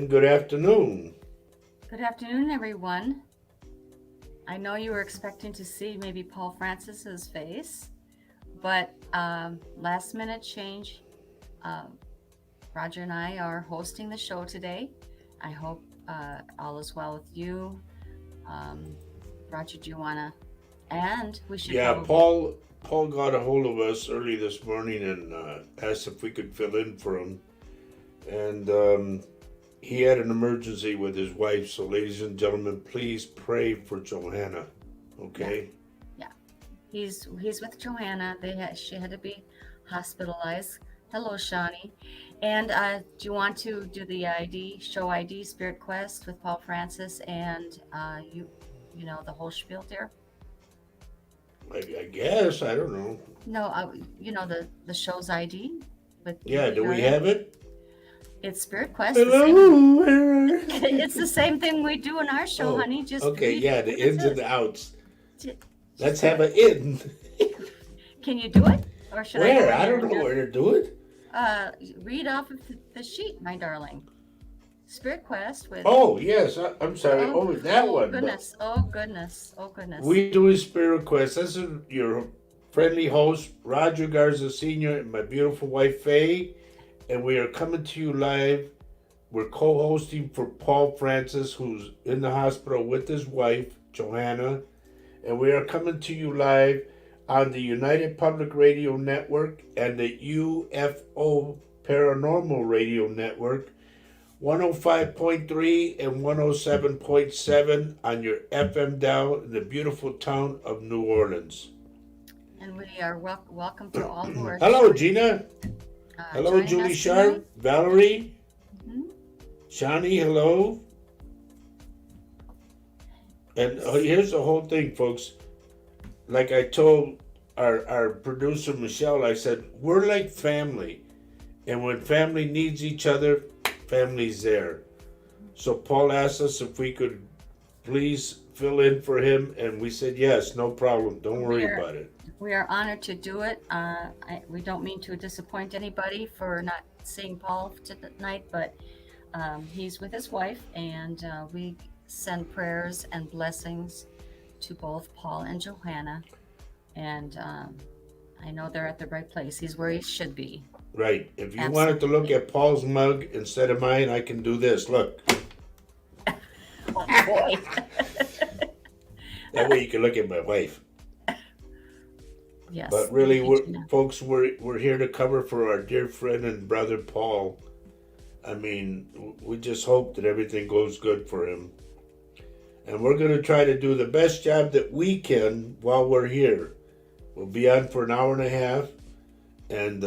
and good afternoon. Good afternoon, everyone. I know you were expecting to see maybe Paul Francis's face, but last minute change. Um, Roger and I are hosting the show today. I hope all is well with you. Um, Roger, do you want to? And we should Yeah, probably. Paul got a hold of us early this morning and asked if we could fill in for him. And he had an emergency with his wife. So, ladies and gentlemen, please pray for Johanna. Yeah, Okay? yeah. He's with Johanna. She had to be hospitalized. Hello, Shawnee. And do you want to do the show ID, Spirit Quest with Paul Francis, and the whole spiel there? I guess. I don't know. No, the show's ID with Yeah, do we Gaia. have it? It's Spirit Quest. Hello. It's the same thing we do in our show, Oh, honey. Just okay. read Yeah, the what it ins and says. the outs. J- Let's Just do have it. an in. Can you do it, or should I go Where? in I there don't and know do where to do it. read off of the sheet, my darling. Spirit Quest with. Oh, yes. I'm sorry. Oh, Oh, that oh one. But goodness! Oh goodness! Oh goodness! we do a spirit request. This is your friendly host, Roger Garza Sr., and my beautiful wife, Faye. And we are coming to you live. We're co hosting for Paul Francis, who's in the hospital with his wife, Johanna. And we are coming to you live on the United Public Radio Network and the UFO Paranormal Radio Network. 105.3 and 107.7 on your FM dial in the beautiful town of New Orleans. And we are welcome to all who are Hello, Gina. Hello, joining Julie us Sharp, tonight. Valerie, Mhm. Shani, hello. And here's the whole thing, folks. Like I told our producer, Michelle, I said, we're like family. And when family needs each other, family's there. So Paul asked us if we could please fill in for him, and we said yes, no problem. Don't worry about it. We are honored to do it. We don't mean to disappoint anybody for not seeing Paul tonight, but he's with his wife, and we send prayers and blessings to both Paul and Johanna. And I know they're at the right place. He's where he should be. Right. If you Absolutely. wanted to look at Paul's mug instead of mine, I can do this. Look. Oh boy. That way you can look at my wife. Yes. But really, Gina. folks, we're here to cover for our dear friend and brother Paul. I mean, we just hope that everything goes good for him. And we're going to try to do the best job that we can while we're here. We'll be on for an hour and a half. And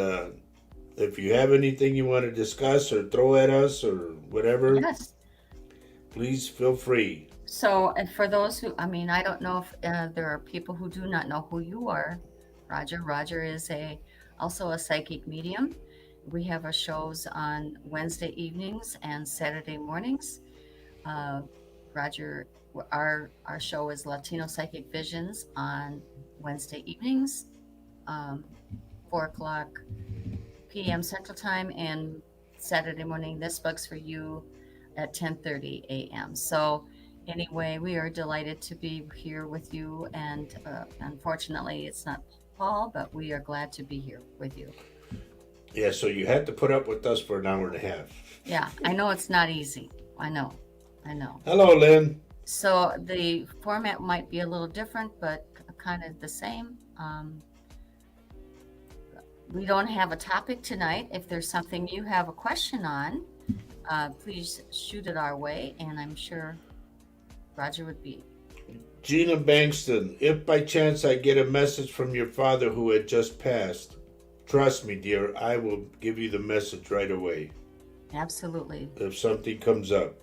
if you have anything you want to discuss or throw at us or whatever, Yes. please feel free. So, and for those who, I mean, I don't know if there are people who do not know who you are, Roger. Roger is also a psychic medium. We have our shows on Wednesday evenings and Saturday mornings. Uh, Roger, our show is Latino Psychic Visions on Wednesday evenings, 4 o'clock p.m. Central Time, and Saturday morning, this bug's for you at 10:30 a.m. So anyway, we are delighted to be here with you, and unfortunately, it's not Paul, but we are glad to be here with you. Yeah, so you had to put up with us for an hour and a half. Yeah, I know it's not easy. I know. Hello, Lynn. So the format might be a little different, but kind of the same. We don't have a topic tonight. If there's something you have a question on, please shoot it our way, and I'm sure Roger would be. Gina Bankston, if by chance I get a message from your father who had just passed, trust me, dear, I will give you the message right away Absolutely. if something comes up.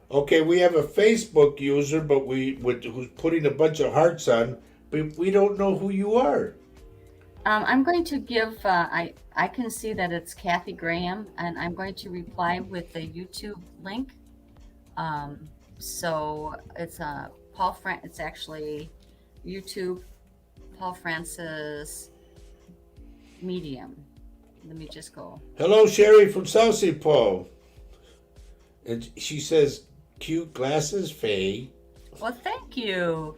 Okay, we have a Facebook user, but who's putting a bunch of hearts on, but we don't know who you are. I'm going to give, I can see that it's Kathy Graham, and I'm going to reply with the YouTube link. So it's it's actually YouTube, Paul Francis Medium. Let me just go. Hello, Sherry from South St. Paul. And she says, cute glasses, Faye. Well, thank you.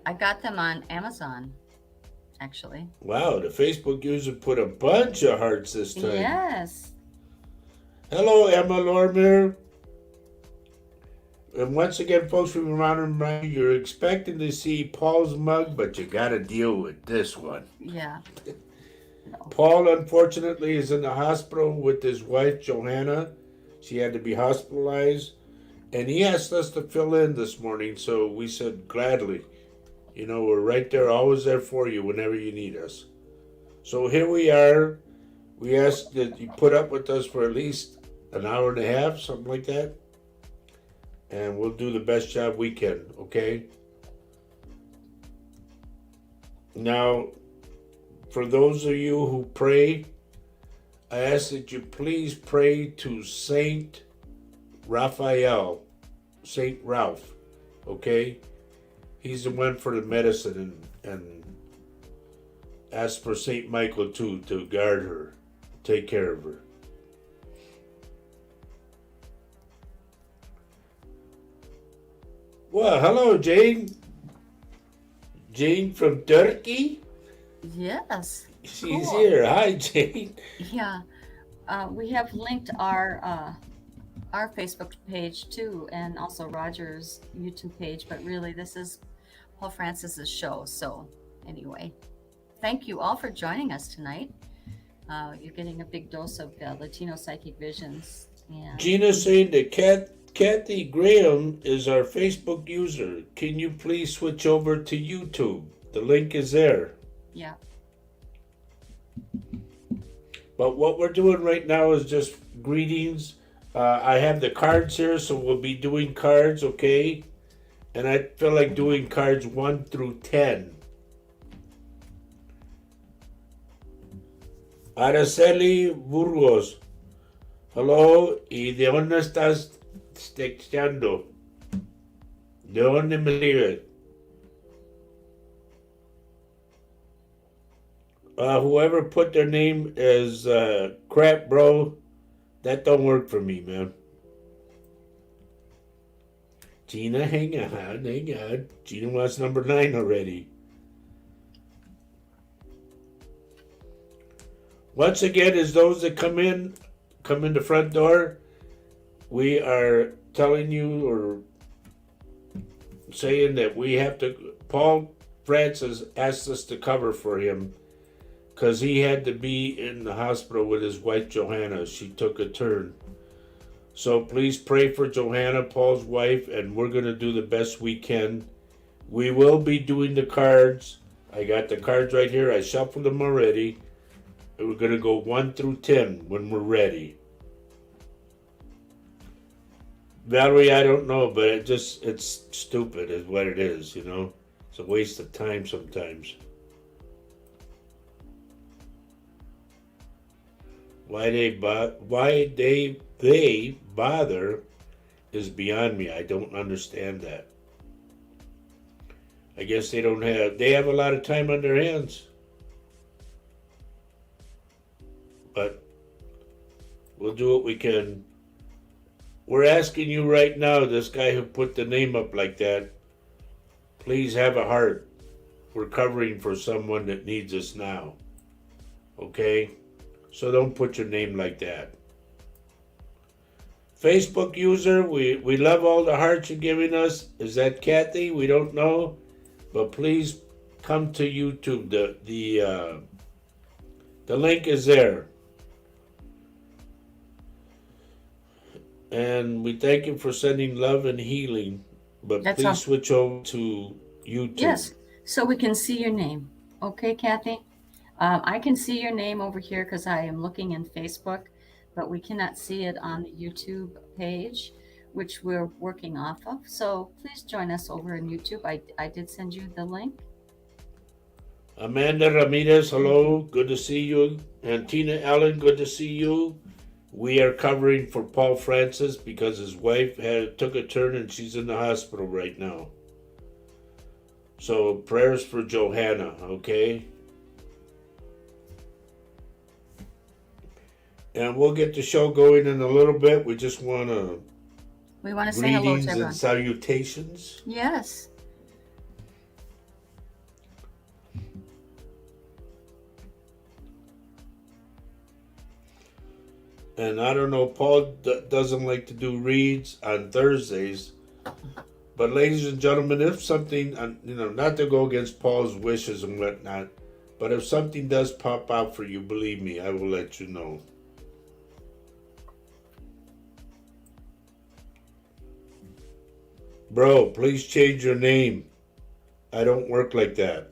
I got them on Amazon, actually. Wow, the Facebook user put a bunch of hearts this time. Yes. Hello, Emma Lormer. And once again, folks, we want to remind you, you're expecting to see Paul's mug, but you got to deal with this one. Yeah. Paul, unfortunately, is in the hospital with his wife, Johanna. She had to be hospitalized. And he asked us to fill in this morning, so we said gladly. You know, we're right there, always there for you whenever you need us. So here we are. We ask that you put up with us for at least an hour and a half, something like that. And we'll do the best job we can, okay? Now, for those of you who pray, I ask that you please pray to Saint Raphael, Saint Ralph, okay? He's the one for the medicine, and ask for Saint Michael too to guard her, take care of her. Well, hello, Jane. Jane from Turkey? Yes. She's Cool. here. Hi, Jane. Yeah. We have linked our Facebook page too, and also Roger's YouTube page. But really, this is Paul Francis's show. So anyway, thank you all for joining us tonight. You're getting a big dose of Latino Psychic Visions. And Gina's saying that Kathy Graham is our Facebook user. Can you please switch over to YouTube? The link is there. yeah. But what we're doing right now is just greetings. I have the cards here, so we'll be doing cards, okay? And I feel like doing cards 1 through 10. Araceli Burgos. Hello, ¿y de dónde estás texteando? ¿De dónde me escribes? Whoever put their name as crap, bro, that don't work for me, man. Gina, hang on. Gina wants number 9 already. Once again, as those that come in the front door, we are telling you or saying that we have to, Paul Francis asked us to cover for him because he had to be in the hospital with his wife Johanna. She took a turn. So please pray for Johanna, Paul's wife, and we're going to do the best we can. We will be doing the cards. I got the cards right here. I shuffled them already. And we're going to go 1 through 10 when we're ready. Valerie, I don't know, but it's stupid is what it is, you know. It's a waste of time sometimes. Why they bother is beyond me. I don't understand that. I guess they have a lot of time on their hands. But we'll do what we can. We're asking you right now, this guy who put the name up like that, please have a heart. We're covering for someone that needs us now. Okay? So don't put your name like that. Facebook user, we love all the hearts you're giving us. Is that Kathy? We don't know. But please come to YouTube. The link is there. And we thank you for sending love and healing. But That's please all. switch over to YouTube. Yes. So we can see your name. Okay, Kathy? I can see your name over here because I am looking in Facebook, but we cannot see it on the YouTube page, which we're working off of. So please join us over in YouTube. I did send you the link. Amanda Ramirez, hello. Good to see you. And Tina Allen, good to see you. We are covering for Paul Francis because his wife took a turn and she's in the hospital right now. So prayers for Johanna, okay? And we'll get the show going in a little bit. We just want to We want to say hello to greetings and everyone. salutations. Yes. And I don't know, Paul doesn't like to do reads on Thursdays. But ladies and gentlemen, if something, not to go against Paul's wishes and whatnot, but if something does pop out for you, believe me, I will let you know. Bro, please change your name. I don't work like that.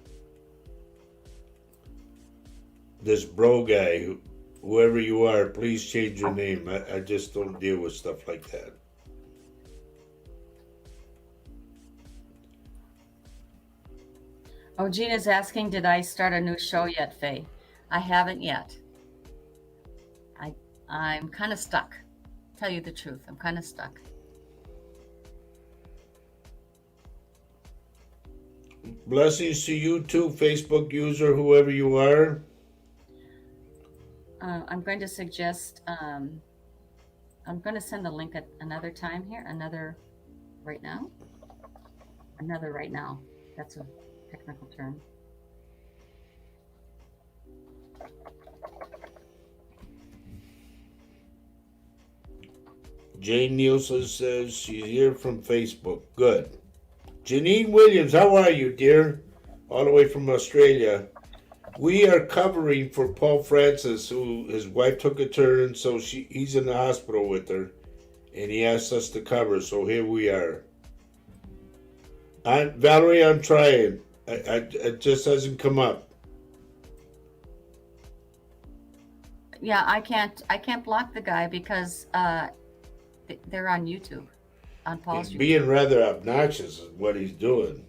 This bro guy, whoever you are, please change your name. I just don't deal with stuff like that. Oh, Gina's asking, did I start a new show yet, Faye? I haven't yet. I'm kind of stuck. Tell you the truth, I'm kind of stuck. Blessings to you too, Facebook user, whoever you are. I'm going to suggest, I'm going to send the link at another time here, another right now. That's a technical term. Jane Nielsen says she's here from Facebook. Good. Janine Williams, how are you, dear? All the way from Australia. We are covering for Paul Francis, who his wife took a turn, so he's in the hospital with her, and he asked us to cover. So here we are. Valerie, I'm trying. It just hasn't come up. Yeah, I can't block the guy because they're on YouTube, on Paul's He's YouTube. being rather obnoxious is what he's doing.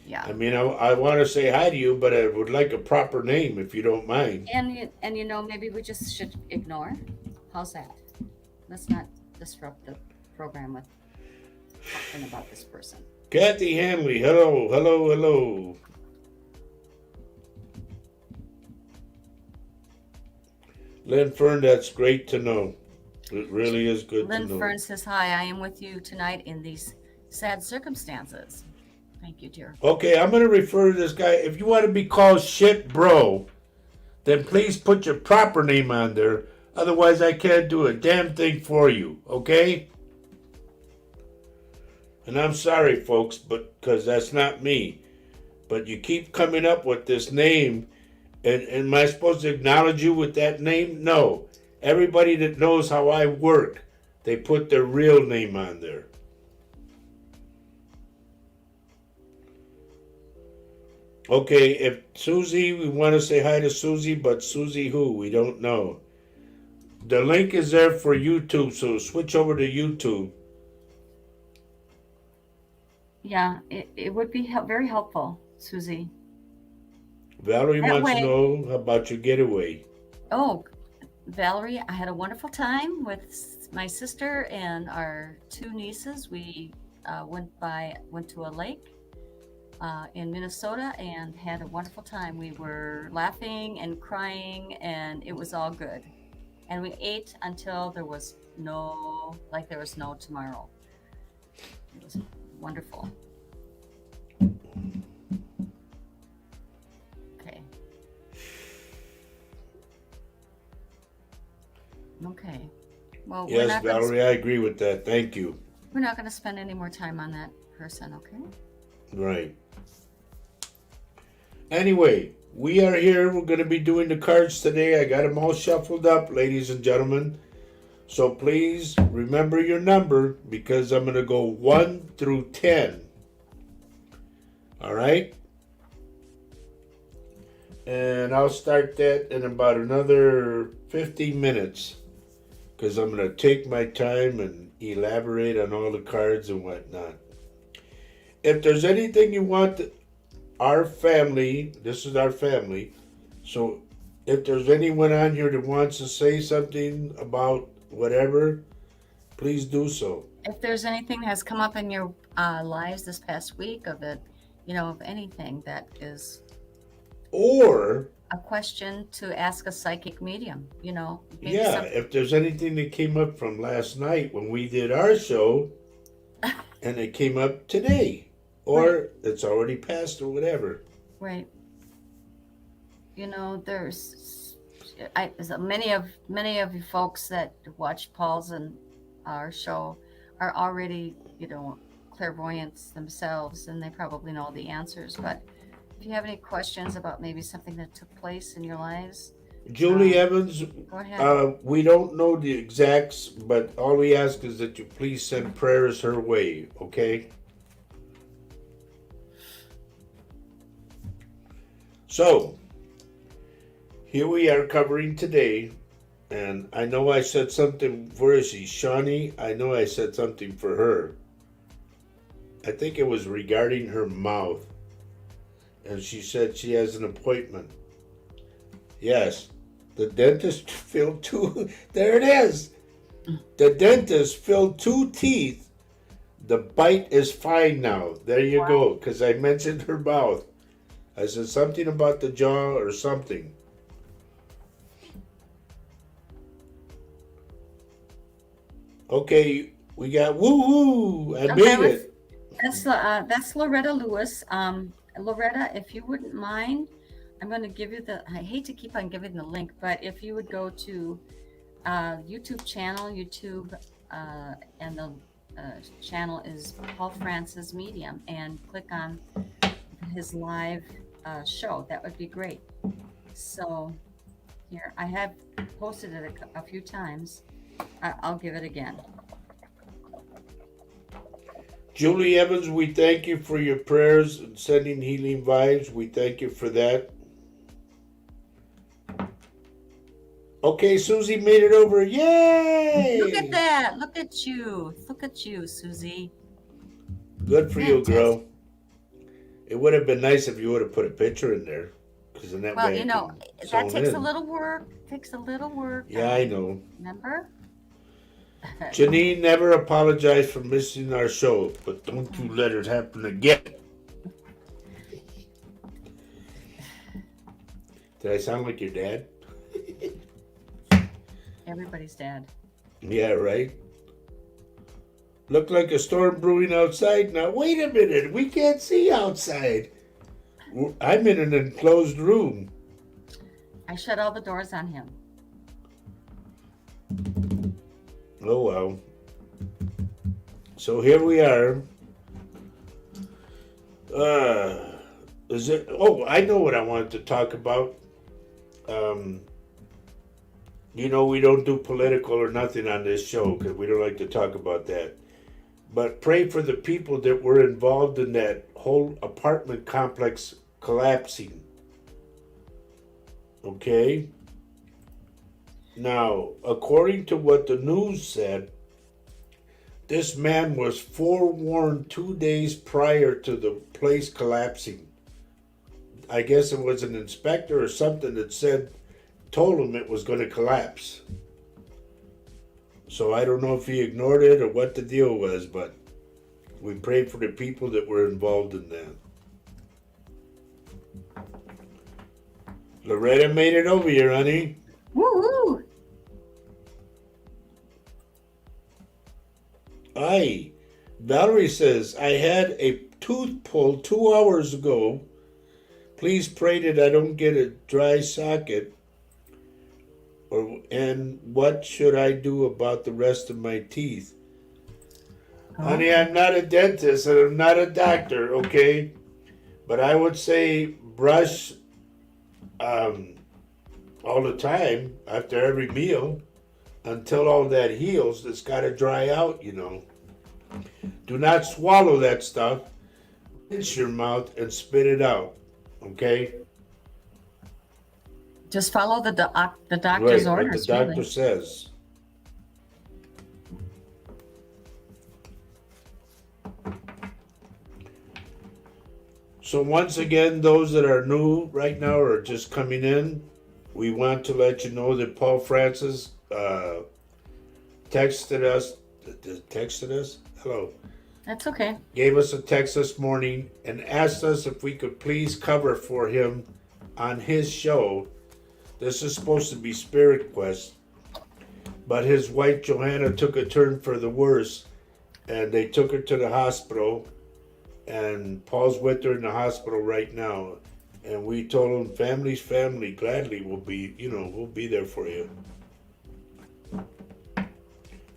Yeah. I mean, I want to say hi to you, but I would like a proper name if you don't mind. And maybe we just should ignore. How's that? Let's not disrupt the program with talking about this person. Kathy Hanley, hello, hello, hello. Lynn Fern, that's great to know. It really is good to know. Lynn Fern says, hi, I am with you tonight in these sad circumstances. Thank you, dear. Okay, I'm going to refer to this guy. If you want to be called shit bro, then please put your proper name on there. Otherwise, I can't do a damn thing for you, okay? And I'm sorry, folks, because that's not me. But you keep coming up with this name, and am I supposed to acknowledge you with that name? No. Everybody that knows how I work, they put their real name on there. Okay, if Susie, we want to say hi to Susie, but Susie who? We don't know. The link is there for YouTube, so switch over to YouTube. Yeah, it would be very helpful, Susie. Valerie wants to know about your getaway. Oh, Valerie, I had a wonderful time with my sister and our two nieces. We went to a lake in Minnesota and had a wonderful time. We were laughing and crying, and it was all good. And we ate until there was no tomorrow. It was wonderful. Okay. Well, yes, Valerie, I agree with that. Thank you. We're not going to spend any more time on that person, okay? Right. Anyway, we are here. We're going to be doing the cards today. I got them all shuffled up, ladies and gentlemen. So please remember your number because I'm going to go 1 through 10. All right? And I'll start that in about another 15 minutes. Because I'm going to take my time and elaborate on all the cards and whatnot. If there's anything you want, our family, this is our family, so if there's anyone on here that wants to say something about whatever, please do so. If there's anything that has come up in your lives this past week of anything that is or a question to ask a psychic medium, maybe yeah, something. if there's anything that came up from last night when we did our show and it came up today, Right, or it's already passed or whatever. right. There's so many of you folks that watch Paul's and our show are already, clairvoyants themselves, and they probably know the answers. But if you have any questions about maybe something that took place in your lives, Julie Evans, go ahead. we don't know the exacts, but all we ask is that you please send prayers her way, okay? So, here we are covering today, and I know I said something, where is she? Shawnee, I know I said something for her. I think it was regarding her mouth, and she said she has an appointment. Yes, the dentist filled two, there it is. The dentist filled two teeth. The bite is fine now. There you Wow. go, because I mentioned her mouth. I said something about the jaw or something. Okay, we got woo-woo. I Okay, made it. that's Loretta Lewis. Loretta, if you wouldn't mind, I'm going to give you I hate to keep on giving the link, but if you would go to YouTube channel, and the channel is Paul Francis Medium, and click on his live show, that would be great. So here, I have posted it a few times. I'll give it again. Julie Evans, we thank you for your prayers and sending healing vibes. We thank you for that. Okay, Susie made it over. Yay! Look at that. Look at you, Susie. Good for you, Fantastic. girl. It would have been nice if you would have put a picture in there, because in that Well, way it can that zone takes in. a little work. Yeah, I know. Remember? Janine, never apologize for missing our show, but don't you let it happen again. Did I sound like your dad? Everybody's dad. Yeah, right. Looked like a storm brewing outside. Now, wait a minute. We can't see outside. I'm in an enclosed room. I shut all the doors on him. Oh, well. So here we are. Is it? Oh, I know what I wanted to talk about. We don't do political or nothing on this show because we don't like to talk about that. But pray for the people that were involved in that whole apartment complex collapsing. Okay? Now, according to what the news said, this man was forewarned 2 days prior to the place collapsing. I guess it was an inspector or something that told him it was going to collapse. So I don't know if he ignored it or what the deal was, but we pray for the people that were involved in that. Loretta made it over here, honey. Woo-hoo! Aye. Valerie says, I had a tooth pulled 2 hours ago. Please pray that I don't get a dry socket. And what should I do about the rest of my teeth? Honey, I'm not a dentist and I'm not a doctor, okay? But I would say brush all the time after every meal until all that heals. It's got to dry out, Do not swallow that stuff. Rinse your mouth and spit it out, okay? Just follow the doctor's Right, orders. what the doctor really. says. So once again, those that are new right now or just coming in, we want to let you know that Paul Francis texted us. Hello. That's okay. Gave us a text this morning and asked us if we could please cover for him on his show. This is supposed to be Spirit Quest, but his wife Johanna took a turn for the worse, and they took her to the hospital. And Paul's with her in the hospital right now. And we told him, family's family. Gladly, we'll be there for you.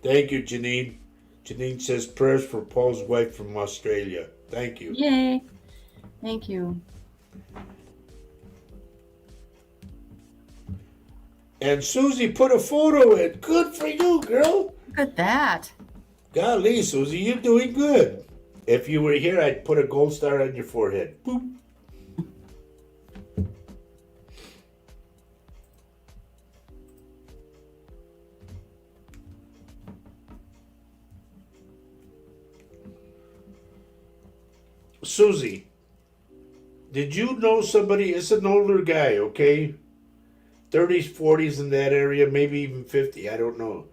Thank you, Janine. Janine says prayers for Paul's wife from Australia. Thank you. Yay. Thank you. And Susie put a photo in. Good for you, girl. Look at that. Golly, Susie, you're doing good. If you were here, I'd put a gold star on your forehead. Boop. Susie, did you know somebody? It's an older guy, okay? 30s, 40s in that area, maybe even 50, I don't know.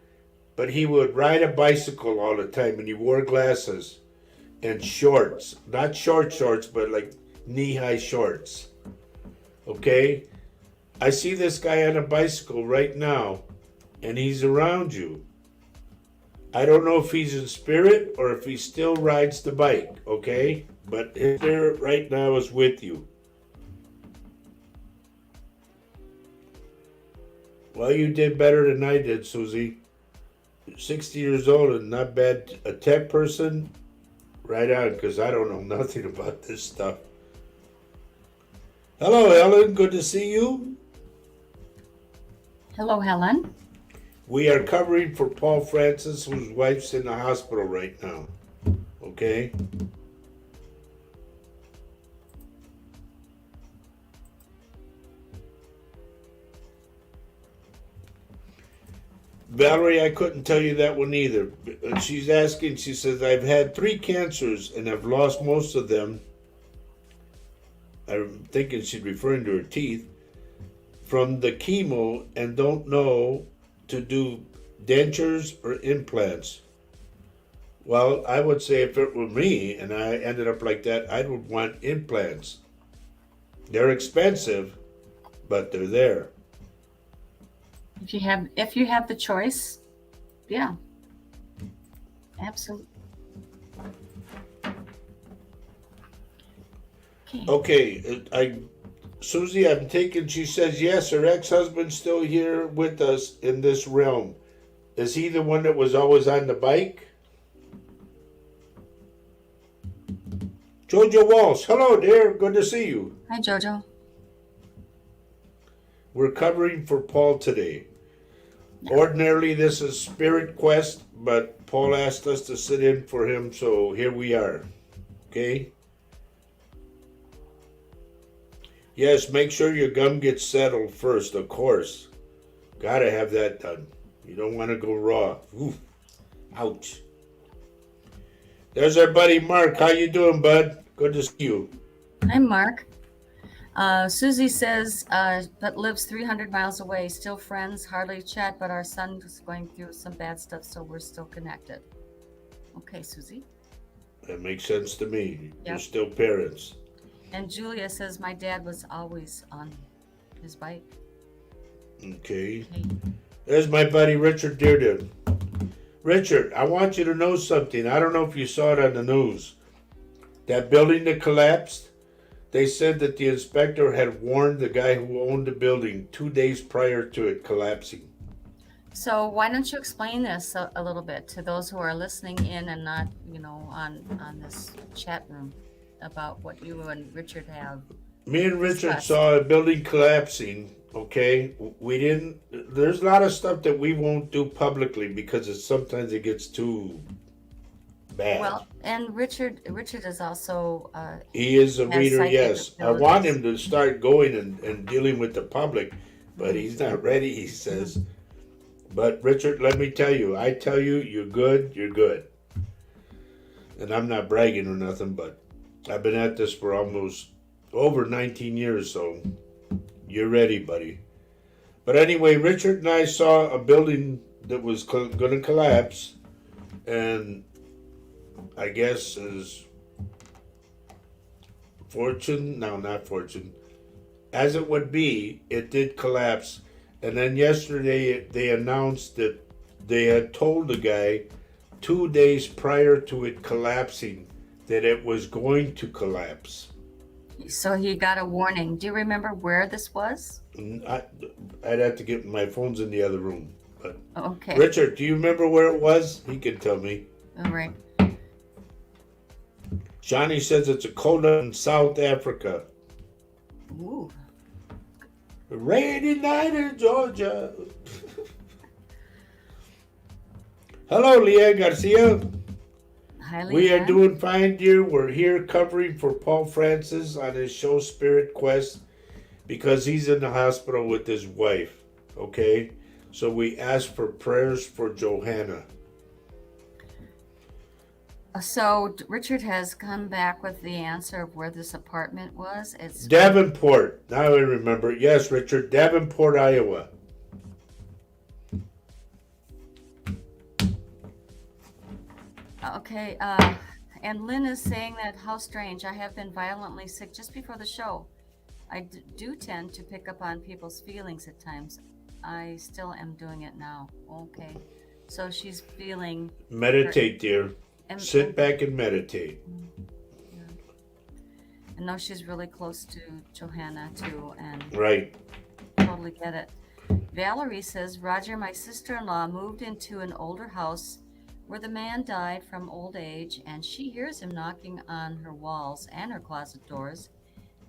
But he would ride a bicycle all the time, and he wore glasses and shorts. Not short shorts, but like knee-high shorts. Okay? I see this guy on a bicycle right now, and he's around you. I don't know if he's in spirit or if he still rides the bike, okay? But his spirit right now is with you. Well, you did better than I did, Susie. 60 years old and not bad. A tech person, right on, because I don't know nothing about this stuff. Hello, Ellen. Good to see you. Hello, Helen. We are covering for Paul Francis, whose wife's in the hospital right now. Okay? Valerie, I couldn't tell you that one either. She's asking, she says, I've had 3 cancers and I've lost most of them. I'm thinking she's referring to her teeth. From the chemo and don't know to do dentures or implants. Well, I would say if it were me and I ended up like that, I would want implants. They're expensive, but they're there. If you have the choice, yeah. Absolutely. Okay, Susie, I'm taking, she says, yes, her ex-husband's still here with us in this realm. Is he the one that was always on the bike? Jojo Walsh, hello dear, good to see you. Hi, Jojo. We're covering for Paul today. Ordinarily, this is Spirit Quest, but Paul asked us to sit in for him, so here we are. Okay? Yes, make sure your gum gets settled first, of course. Gotta have that done. You don't want to go raw. Oof. Ouch. There's our buddy Mark. How you doing, bud? Good to see you. Hi, Mark. Susie says, but lives 300 miles away. Still friends, hardly chat, but our son is going through some bad stuff, so we're still connected. Okay, Susie. That makes sense to me. Yep. You're still parents. And Julia says, my dad was always on his bike. Okay. There's my buddy Richard Dearden. Richard, I want you to know something. I don't know if you saw it on the news. That building that collapsed, they said that the inspector had warned the guy who owned the building 2 days prior to it collapsing. So why don't you explain this a little bit to those who are listening in and not, on this chat room about what you and Richard have. Me and Richard discussed. saw a building collapsing, okay? There's a lot of stuff that we won't do publicly because sometimes it gets too bad. Well, and Richard is also he is a has reader, psychic yes. I abilities. want him to start going and dealing with the public, but he's not ready, he says. But Richard, let me tell you, I tell you, you're good. And I'm not bragging or nothing, but I've been at this for almost over 19 years, so you're ready, buddy. But anyway, Richard and I saw a building that was going to collapse, and I guess is not Fortune, as it would be, it did collapse. And then yesterday they announced that they had told the guy 2 days prior to it collapsing that it was going to collapse. So he got a warning. Do you remember where this was? I'd have to get my phone's in the other room. But Okay. Richard, do you remember where it was? He can tell me. All right. Johnny says it's a Kona in South Africa. Ooh. A rainy night in Georgia. Hello, Leah Garcia. Hi, We are Leanne. doing fine, dear. We're here covering for Paul Francis on his show Spirit Quest because he's in the hospital with his wife. Okay? So we ask for prayers for Johanna. So Richard has come back with the answer of where this apartment was. It's Davenport. Now I remember. Yes, Richard. Davenport, Iowa. okay. And Lynn is saying that how strange. I have been violently sick just before the show. I do tend to pick up on people's feelings at times. I still am doing it now. Okay. So she's feeling. Meditate, dear. Sit and, back and meditate. I know she's really close to Johanna too, and Right. totally get it. Valerie says, Roger, my sister-in-law moved into an older house where the man died from old age, and she hears him knocking on her walls and her closet doors.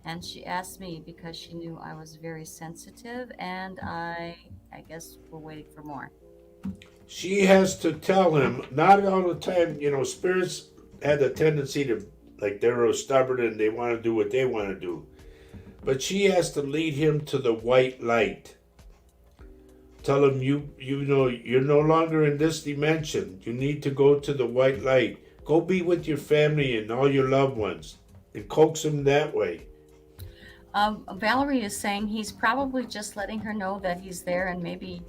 And she asked me because she knew I was very sensitive, and I guess we're waiting for more. She has to tell him, not all the time, spirits had a tendency to, like, they're stubborn and they want to do what they want to do. But she has to lead him to the white light. Tell him, you're no longer in this dimension. You need to go to the white light. Go be with your family and all your loved ones. And coax him that way. Valerie is saying he's probably just letting her know that he's there, and maybe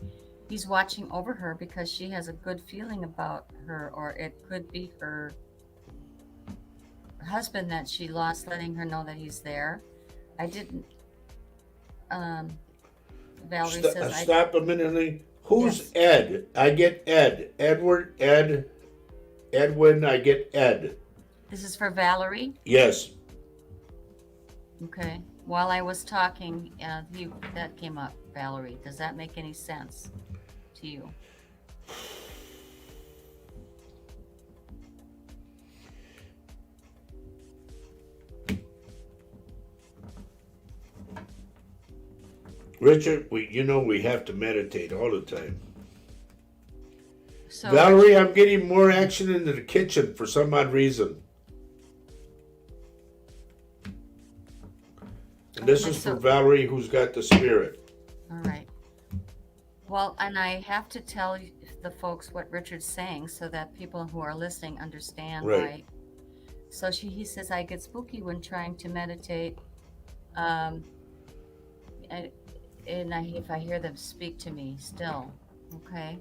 he's watching over her because she has a good feeling about her, or it could be her husband that she lost, letting her know that he's there. I didn't. Valerie says, Stop a minute. Lee. Who's Yes. Ed? I get Ed. Edward, Ed. Edwin, I get Ed. This is for Valerie. Yes. Okay. While I was talking, that came up, Valerie. Does that make any sense to you? Richard, we have to meditate all the time. So Valerie, I'm getting more action into the kitchen for some odd reason. And this Okay, is for so- Valerie, who's got the spirit. All right. Well, and I have to tell the folks what Richard's saying so that people who are listening understand Right. why. So he says, I get spooky when trying to meditate. If I hear them speak to me still. Okay.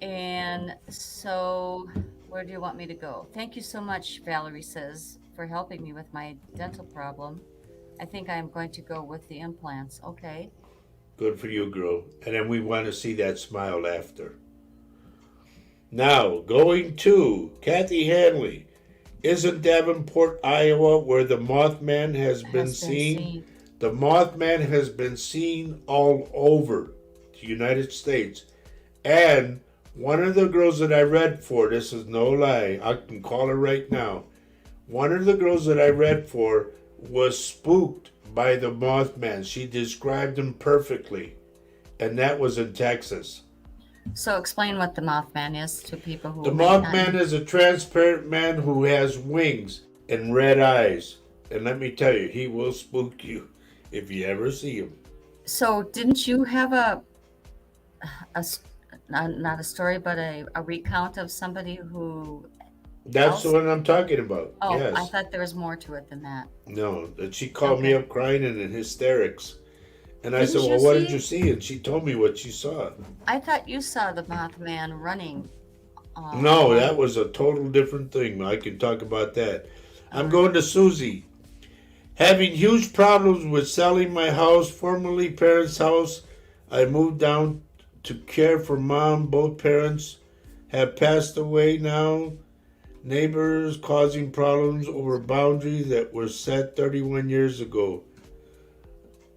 And so where do you want me to go? Thank you so much, Valerie says, for helping me with my dental problem. I think I'm going to go with the implants. Okay. Good for you, girl. And then we want to see that smile after. Now, going to Kathy Hanley. Isn't Davenport, Iowa, where the Mothman has been seen? The Mothman has been seen all over the United States. And one of the girls that I read for, this is no lie, I can call her right now. One of the girls that I read for was spooked by the Mothman. She described him perfectly. And that was in Texas. So explain what the Mothman is to people who The may not Mothman know. is a transparent man who has wings and red eyes. And let me tell you, he will spook you if you ever see him. So didn't you have not a story, but a recount of somebody who... That's the one I'm talking about. Oh, Yes. I thought there was more to it than that. No, that she called me Okay. up crying and in hysterics. And I Didn't said, you well, what see? did you see? And she told me what she saw. I thought you saw the Mothman running. No, that was a total different thing. I can talk about that. I'm Alright. going to Susie. Having huge problems with selling my house, formerly parents' house. I moved down to care for mom. Both parents have passed away now. Neighbors causing problems over boundaries that were set 31 years ago.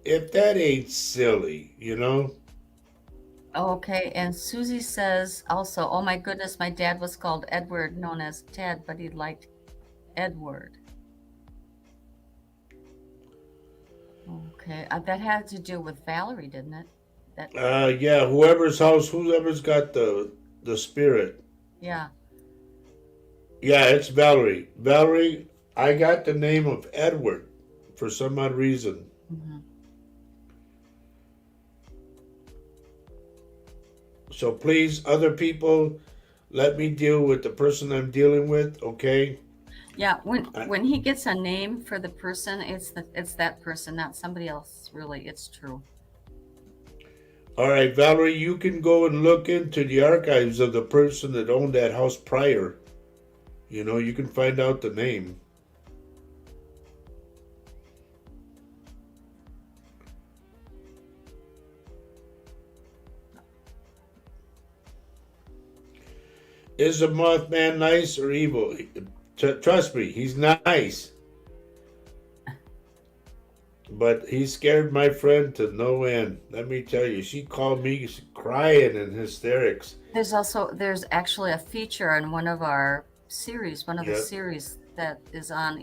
If that ain't silly, you know? Okay, and Susie says also, oh my goodness, my dad was called Edward, known as Ted, but he liked Edward. Okay, that had to do with Valerie, didn't it? That, Yeah, whoever's house, whoever's got the spirit. yeah. Yeah, it's Valerie. Valerie, I got the name of Edward for some odd reason. Hmm. So please, other people, let me deal with the person I'm dealing with, okay? Yeah, I, when he gets a name for the person, it's that person, not somebody else. Really, it's true. all right, Valerie, you can go and look into the archives of the person that owned that house prior. You know, you can find out the name. Is the Mothman nice or evil? Trust me, he's nice. But he scared my friend to no end. Let me tell you, she called me crying in hysterics. There's actually a feature in one of our series, one of the Yeah, series that is on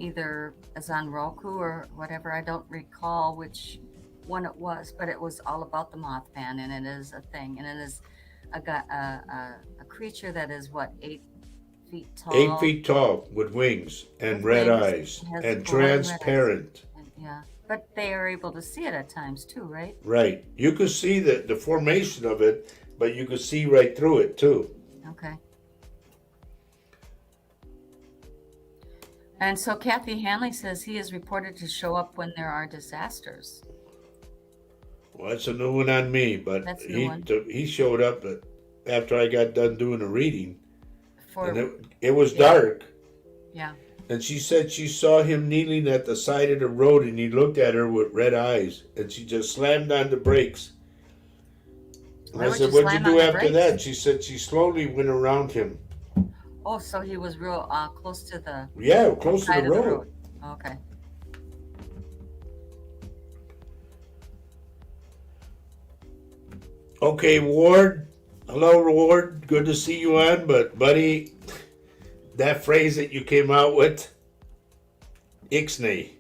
Roku or whatever. I don't recall which one it was, but it was all about the Mothman, and it is a thing, and it is a creature that is what 8 feet eight tall feet tall with wings and with red wings. eyes It has and glowing red eyes, transparent. and yeah, but they are able to see it at times too, right? Right. You could see the formation of it, but you could see right through it too. Okay. And so Kathy Hanley says he is reported to show up when there are disasters. Well, that's a new one on me, but That's a new one. he showed up after I got done doing a reading, and For it was yeah, dark. yeah. And she said she saw him kneeling at the side of the road, and he looked at her with red eyes, and she just slammed on the brakes. And Why I would you said, "What'd you slam on do the after brakes? that?" She said she slowly went around him. Oh, so he was real close to the Yeah, close to the side of the road. road. Okay. Okay, Ward. Hello, Ward. Good to see you on, but buddy, that phrase that you came out with, ixnay.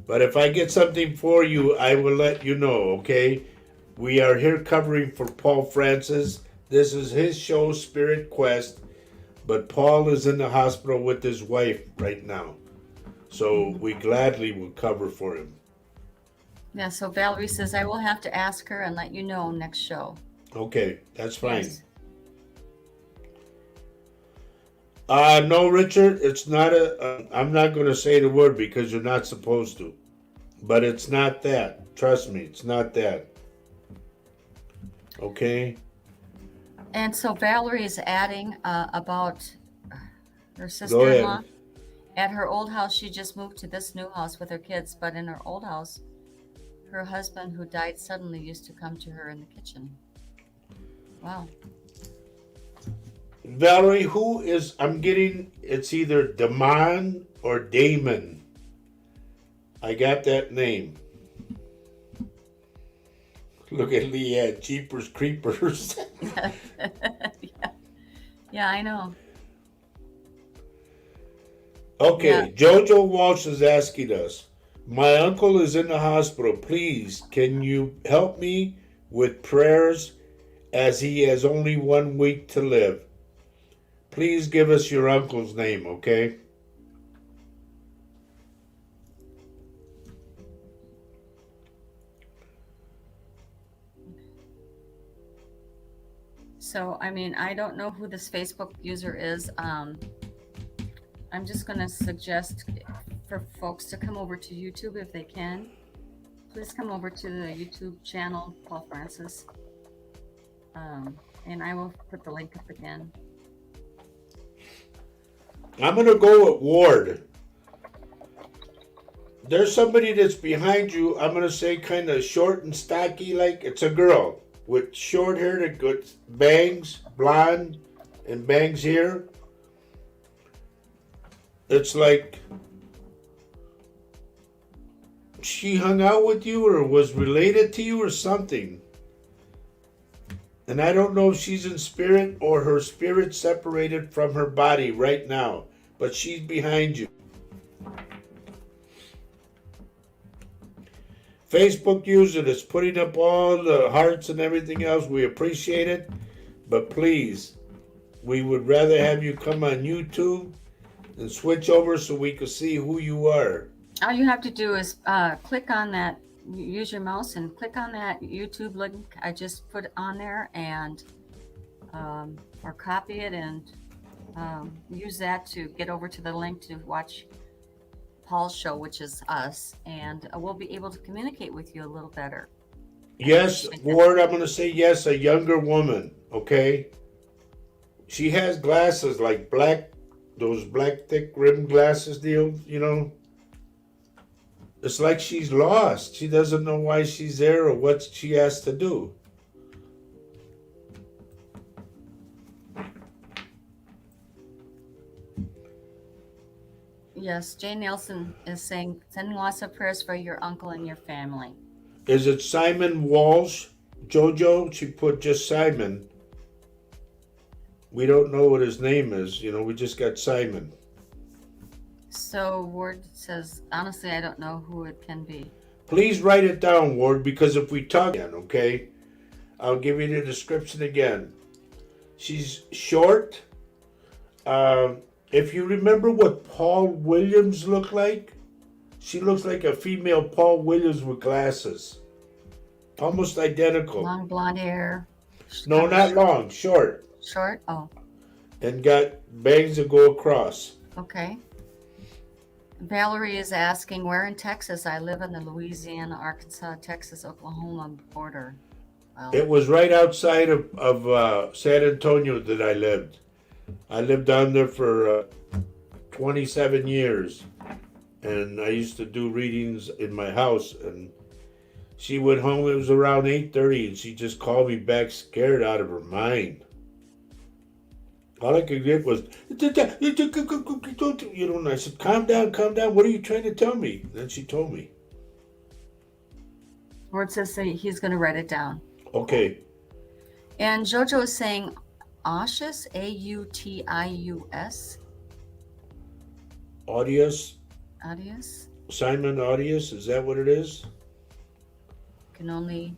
But if I get something for you, I will let you know, okay? We are here covering for Paul Francis. This is his show, Spirit Quest, but Paul is in the hospital with his wife right now. So Hmm. we gladly will cover for him. Yeah, so Valerie says I will have to ask her and let you know next show. Okay, that's fine. Yes. No, Richard, it's not I'm not going to say the word because you're not supposed to. But it's not that. Trust me, it's not that. Okay? And so Valerie is adding about her Go ahead. sister-in-law. At her old house, she just moved to this new house with her kids, but in her old house, her husband, who died suddenly, used to come to her in the kitchen. Wow. Valerie, who is, I'm getting, it's either Damon or Damon. I got that name. Look at Leanne, Jeepers Creepers. Yeah. Yeah, I know. Yeah. Okay, Jojo Walsh is asking us, my uncle is in the hospital. Please, can you help me with prayers as he has only 1 week to live? Please give us your uncle's name, okay? So, I mean, I don't know who this Facebook user is. I'm just going to suggest for folks to come over to YouTube if they can. Please come over to the YouTube channel, Paul Francis. And I will put the link up again. I'm going to go with Ward. There's somebody that's behind you. I'm gonna say kind of short and stocky, like it's a girl with short hair that got bangs, blonde, and bangs here. It's like she hung out with you or was related to you or something. And I don't know if she's in spirit or her spirit separated from her body right now, but she's behind you. Facebook user that's putting up all the hearts and everything else, we appreciate it. But please, we would rather have you come on YouTube and switch over so we can see who you are. All you have to do is click on that, use your mouse and click on that YouTube link I just put on there, and or copy it and use that to get over to the link to watch Paul's show, which is us, and we'll be able to communicate with you a little better. Yes, Ward, I'm going to say yes, a younger woman, okay? She has glasses like black, those black thick rimmed glasses deal, you know? It's like she's lost. She doesn't know why she's there or what she has to do. Yes, Jane Nelson is saying, sending lots of prayers for your uncle and your family. Is it Simon Walsh? Jojo? She put just Simon. We don't know what his name is. You know, we just got Simon. So Ward says, honestly, I don't know who it can be. Please write it down, Ward, because if we talk again, okay? I'll give you the description again. She's short. If you remember what Paul Williams looked like, she looks like a female Paul Williams with glasses. Almost identical. Long blonde hair. No, not long, short. Short? Oh. And got bangs that go across. Okay. Valerie is asking, where in Texas? I live on the Louisiana, Arkansas, Texas, Oklahoma border. Well, it was right outside of San Antonio that I lived. I lived down there for 27 years. And I used to do readings in my house. And she went home, it was around 8:30, and she just called me back scared out of her mind. All I could get was, you know, and I said, calm down, what are you trying to tell me? Then she told me. Word says he's going to write it down. Okay. And Jojo is saying Autius, Autius. Audius? Audius? Simon Audius, is that what it is? Can only,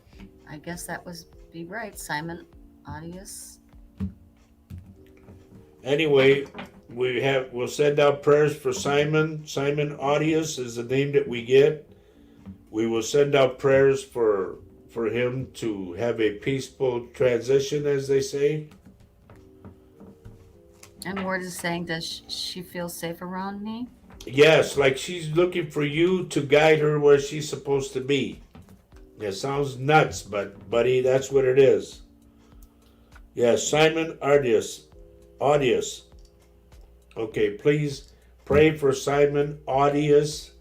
I guess that was be right, Simon Audius. Anyway, we'll send out prayers for Simon. Simon Audius is the name that we get. We will send out prayers for him to have a peaceful transition, as they say. And Word is saying, does she feel safe around me? Yes, like she's looking for you to guide her where she's supposed to be. It sounds nuts, but buddy, that's what it is. Yes, Simon Audius. Okay, please pray for Simon Audius,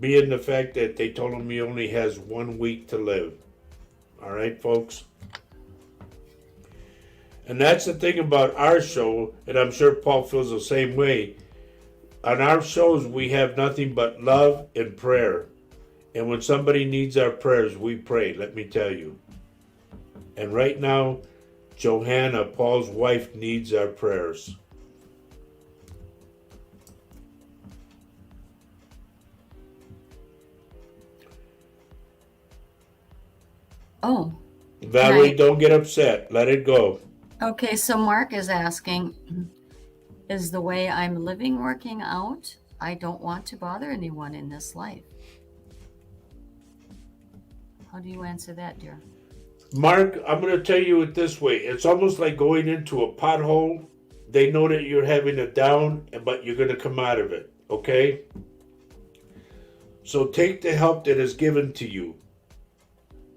being the fact that they told him he only has 1 week to live. All right, folks? And that's the thing about our show, and I'm sure Paul feels the same way. On our shows, we have nothing but love and prayer. And when somebody needs our prayers, we pray, let me tell you. And right now, Johanna, Paul's wife, needs our prayers. Oh. Valerie, right. Don't get upset. Let it go. Okay, so Mark is asking, is the way I'm living working out? I don't want to bother anyone in this life. How do you answer that, dear? Mark, I'm going to tell you it this way. It's almost like going into a pothole. They know that you're having a down, but you're going to come out of it, okay? So take the help that is given to you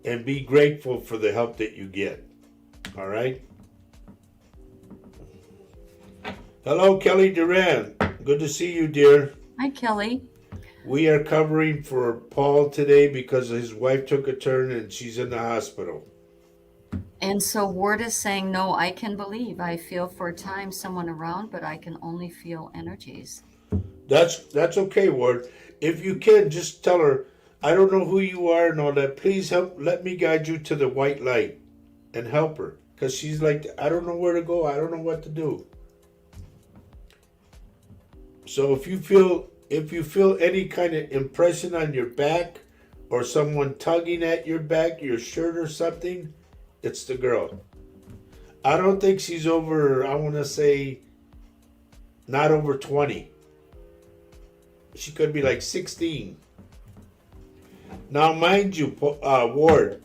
and be grateful for the help that you get, all right? Hello, Kelly Duran. Good to see you, dear. Hi, Kelly. We are covering for Paul today because his wife took a turn and she's in the hospital. And so Ward is saying, no, I can believe. I feel for a time someone around, but I can only feel energies. That's okay, Ward. If you can, just tell her, I don't know who you are and all that. Please let me guide you to the white light and help her. Because she's like, I don't know where to go. I don't know what to do. So if you feel any kind of impression on your back or someone tugging at your back, your shirt or something, it's the girl. I don't think she's over, I want to say, not over 20. She could be like 16. Now, mind you, Ward,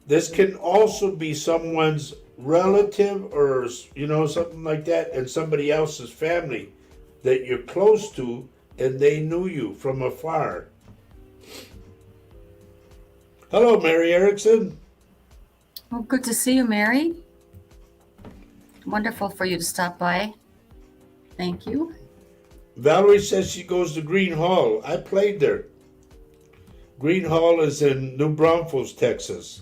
this can also be someone's relative or, something like that, and somebody else's family that you're close to, and they knew you from afar. Hello, Mary Erickson. Well, good to see you, Mary. Wonderful for you to stop by. Thank you. Valerie says she goes to Green Hall. I played there. Green Hall is in New Braunfels, Texas.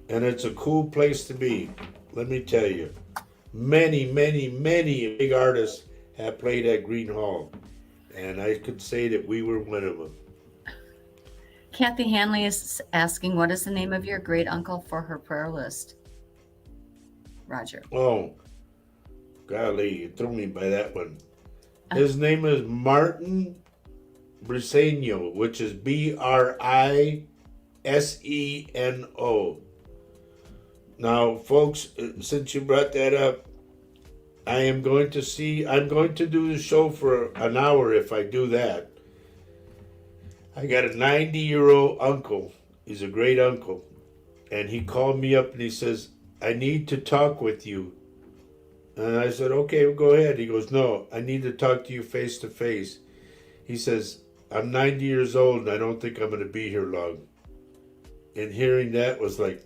And it's a cool place to be. Let me tell you. Many, many, many big artists have played at Green Hall. And I could say that we were one of them. Kathy Hanley is asking, what is the name of your great uncle for her prayer list? Roger. Oh, golly, you threw me by that one. His name is Martin Briseno, which is Briseno. Now, folks, since you brought that up, I'm going to do the show for an hour if I do that. I got a 90-year-old uncle. He's a great uncle. And he called me up and he says, I need to talk with you. And I said, okay, well, go ahead. He goes, no, I need to talk to you face to face. He says, I'm 90 years old and I don't think I'm going to be here long. And hearing that was like,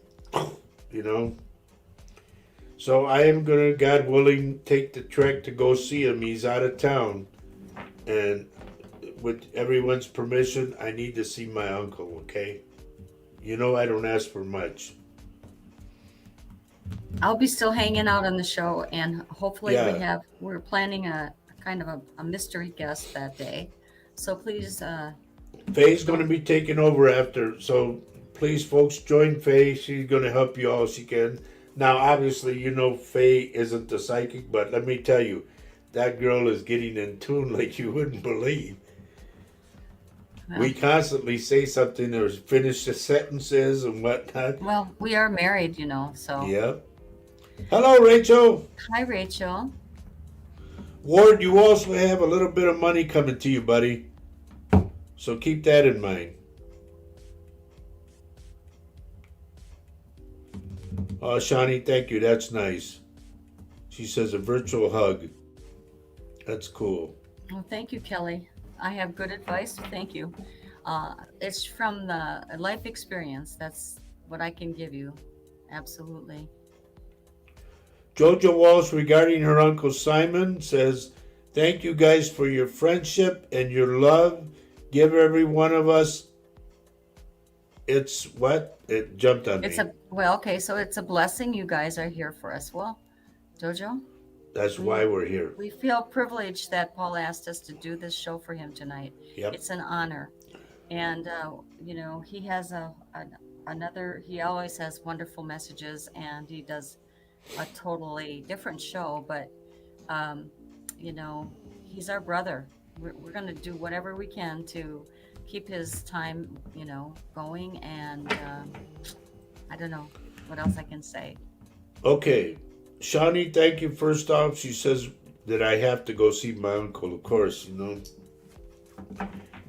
So I am going to, God willing, take the trek to go see him. He's out of town. And with everyone's permission, I need to see my uncle, okay? I don't ask for much. I'll be still hanging out on the show, and hopefully we're planning a kind of a mystery guest that day. So please. Faye's going to be taking over after, so please, folks, join Faye. She's going to help you all as she can. Now, obviously, Faye isn't the psychic, but let me tell you, that girl is getting in tune like you wouldn't believe. Well, we constantly say something or finish the sentences and whatnot. Well, we are married, so. Yep. Hello, Rachel. Hi, Rachel. Ward, you also have a little bit of money coming to you, buddy. So keep that in mind. Oh, Shawnee, thank you. That's nice. She says a virtual hug. That's cool. Well, thank you, Kelly. I have good advice. Thank you. It's from the life experience. That's what I can give you. Absolutely. Jojo Walsh, regarding her Uncle Simon, says, thank you guys for your friendship and your love. Give every one of us, it's what? It jumped on me. Okay, so it's a blessing you guys are here for us. Well, Jojo? That's why we're here. We feel privileged that Paul asked us to do this show for him tonight. Yep. It's an honor. And, he has he always has wonderful messages, and he does a totally different show, but he's our brother. We're going to do whatever we can to keep his time going, and I don't know what else I can say. Okay, Shawnee, thank you. First off, she says that I have to go see my uncle, of course,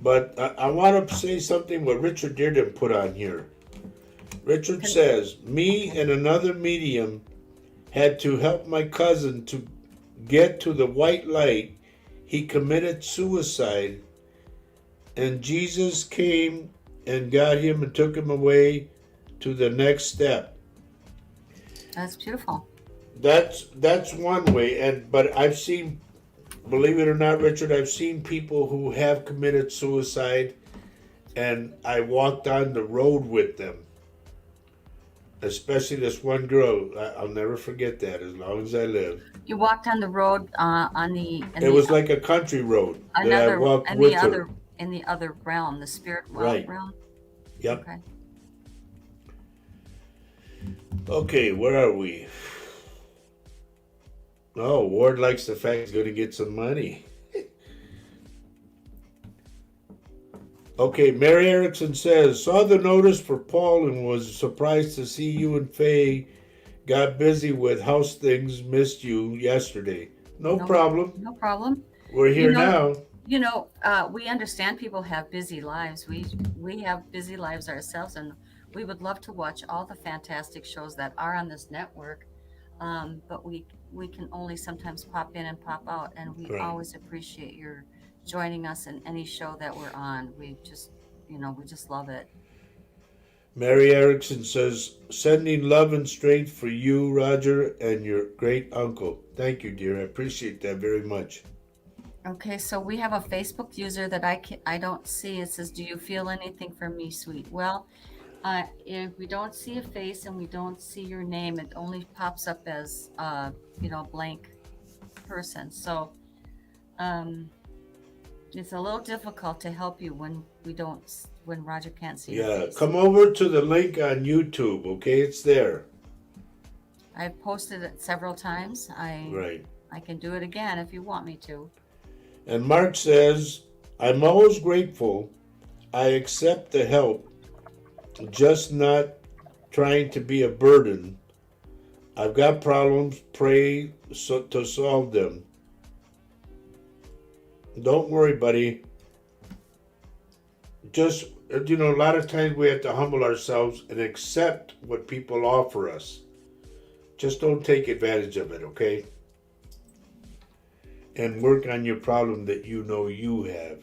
but I want to say something what Richard Dearden put on here. Richard says, me and another medium had to help my cousin to get to the white light. He committed suicide, and Jesus came and got him and took him away to the next step. That's beautiful. That's one way, but I've seen believe it or not, Richard, I've seen people who have committed suicide, and I walked on the road with them. Especially this one girl, I'll never forget that as long as I live. You walked on the road It was like a country road that I another walked in the with her. other in the other realm, the spirit Right. realm. Yep. Okay. Okay, where are we? Oh, Ward likes the fact he's going to get some money. Okay, Mary Erickson says, saw the notice for Paul and was surprised to see you and Faye got busy with house things. Missed you yesterday. No problem. No problem. We're here now. We understand people have busy lives. We have busy lives ourselves, and we would love to watch all the fantastic shows that are on this network. But we can only sometimes pop in and pop out, and we Right. always appreciate your joining us in any show that we're on. We just love it. Mary Erickson says, sending love and strength for you, Roger, and your great uncle. Thank you, dear. I appreciate that very much. Okay, so we have a Facebook user that I don't see. It says, "Do you feel anything from me, sweet?" Well, if we don't see a face and we don't see your name, it only pops up as blank person. So it's a little difficult to help you when Roger can't see your Yeah, face. come over to the link on YouTube, okay? It's there. I've posted it several times. Right. I can do it again if you want me to. And Mark says, I'm always grateful. I accept the help, just not trying to be a burden. I've got problems, pray to solve them. Don't worry, buddy. Just, a lot of times we have to humble ourselves and accept what people offer us. Just don't take advantage of it, okay? And work on your problem that you know you have.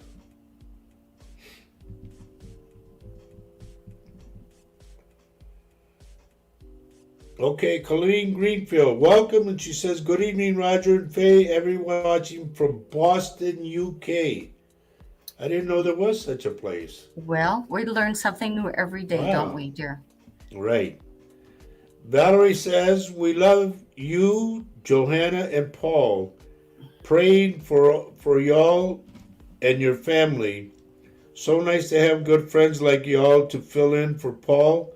Okay, Colleen Greenfield, welcome. And she says, good evening, Roger and Faye, everyone watching from Boston, UK. I didn't know there was such a place. Well, we learn something new every day, Wow. don't we, dear? Right. Valerie says, we love you, Johanna and Paul. Praying for y'all and your family. So nice to have good friends like y'all to fill in for Paul.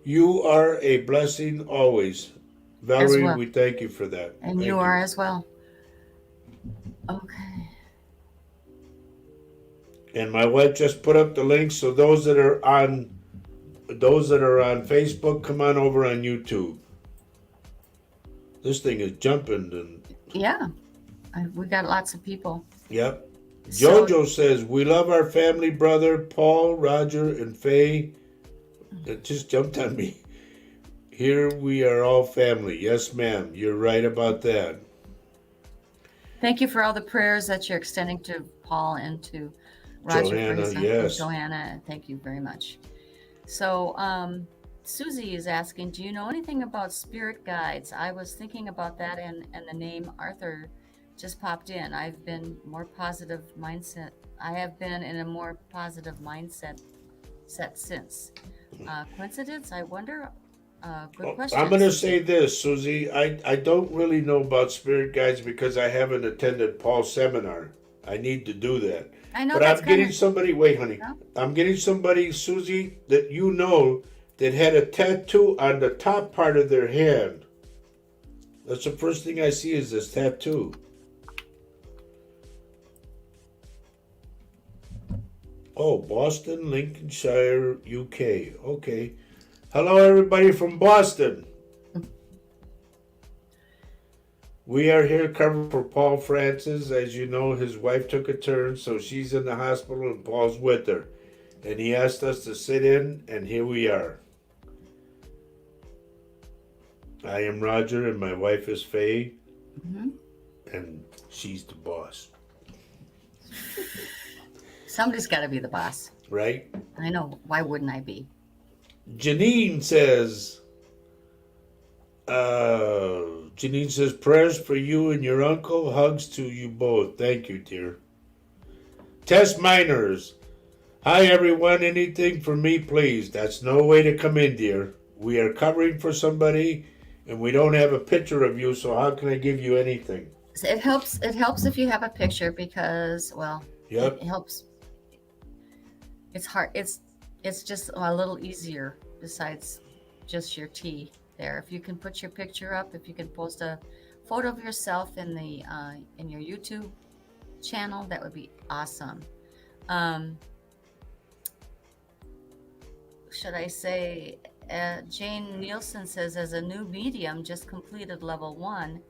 You are a blessing always. Valerie, well. we thank you for that. And Thank you are as well. Okay. And my wife just put up the link, so those that are on Facebook, come on over on YouTube. This thing is jumping and Yeah, we got lots of people. yep. So- Jojo says, we love our family, brother, Paul, Roger, and Faye. It just jumped on me. Here we are all family. Yes, ma'am. You're right about that. Thank you for all the prayers that you're extending to Paul and to Roger. Johanna, for his yes. Johanna, thank you very much. So, Susie is asking, do you know anything about spirit guides? I was thinking about that, and the name Arthur just popped in. I've been more positive mindset. I have been in a more positive mindset since. Coincidence? I wonder. Good question. I'm going to say this, Susie. I don't really know about spirit guides because I haven't attended Paul's seminar. I need to do that. I know But that's I'm getting kinda- somebody, wait, honey. Yeah. I'm getting somebody, Susie, that you know that had a tattoo on the top part of their hand. That's the first thing I see is this tattoo. Oh, Boston, Lincolnshire, UK. Okay. Hello, everybody from Boston. We are here covering for Paul Francis. As you know, his wife took a turn, so she's in the hospital and Paul's with her. And he asked us to sit in, and here we are. I am Roger, and my wife is Faye, and she's the boss. Somebody's got to be the boss. Right? I know. Why wouldn't I be? Janine says, Janine says, prayers for you and your uncle. Hugs to you both. Thank you, dear. Test miners. Hi, everyone. Anything for me, please? That's no way to come in, dear. We are covering for somebody, and we don't have a picture of you, so how can I give you anything? So it helps. It helps if you have a picture because, well, Yep. it helps. It's hard. It's just a little easier besides just your tea there. If you can put your picture up, if you can post a photo of yourself in the in your YouTube channel, that would be awesome. Um, should I say? Jane Nielsen says, as a new medium, just completed level 1.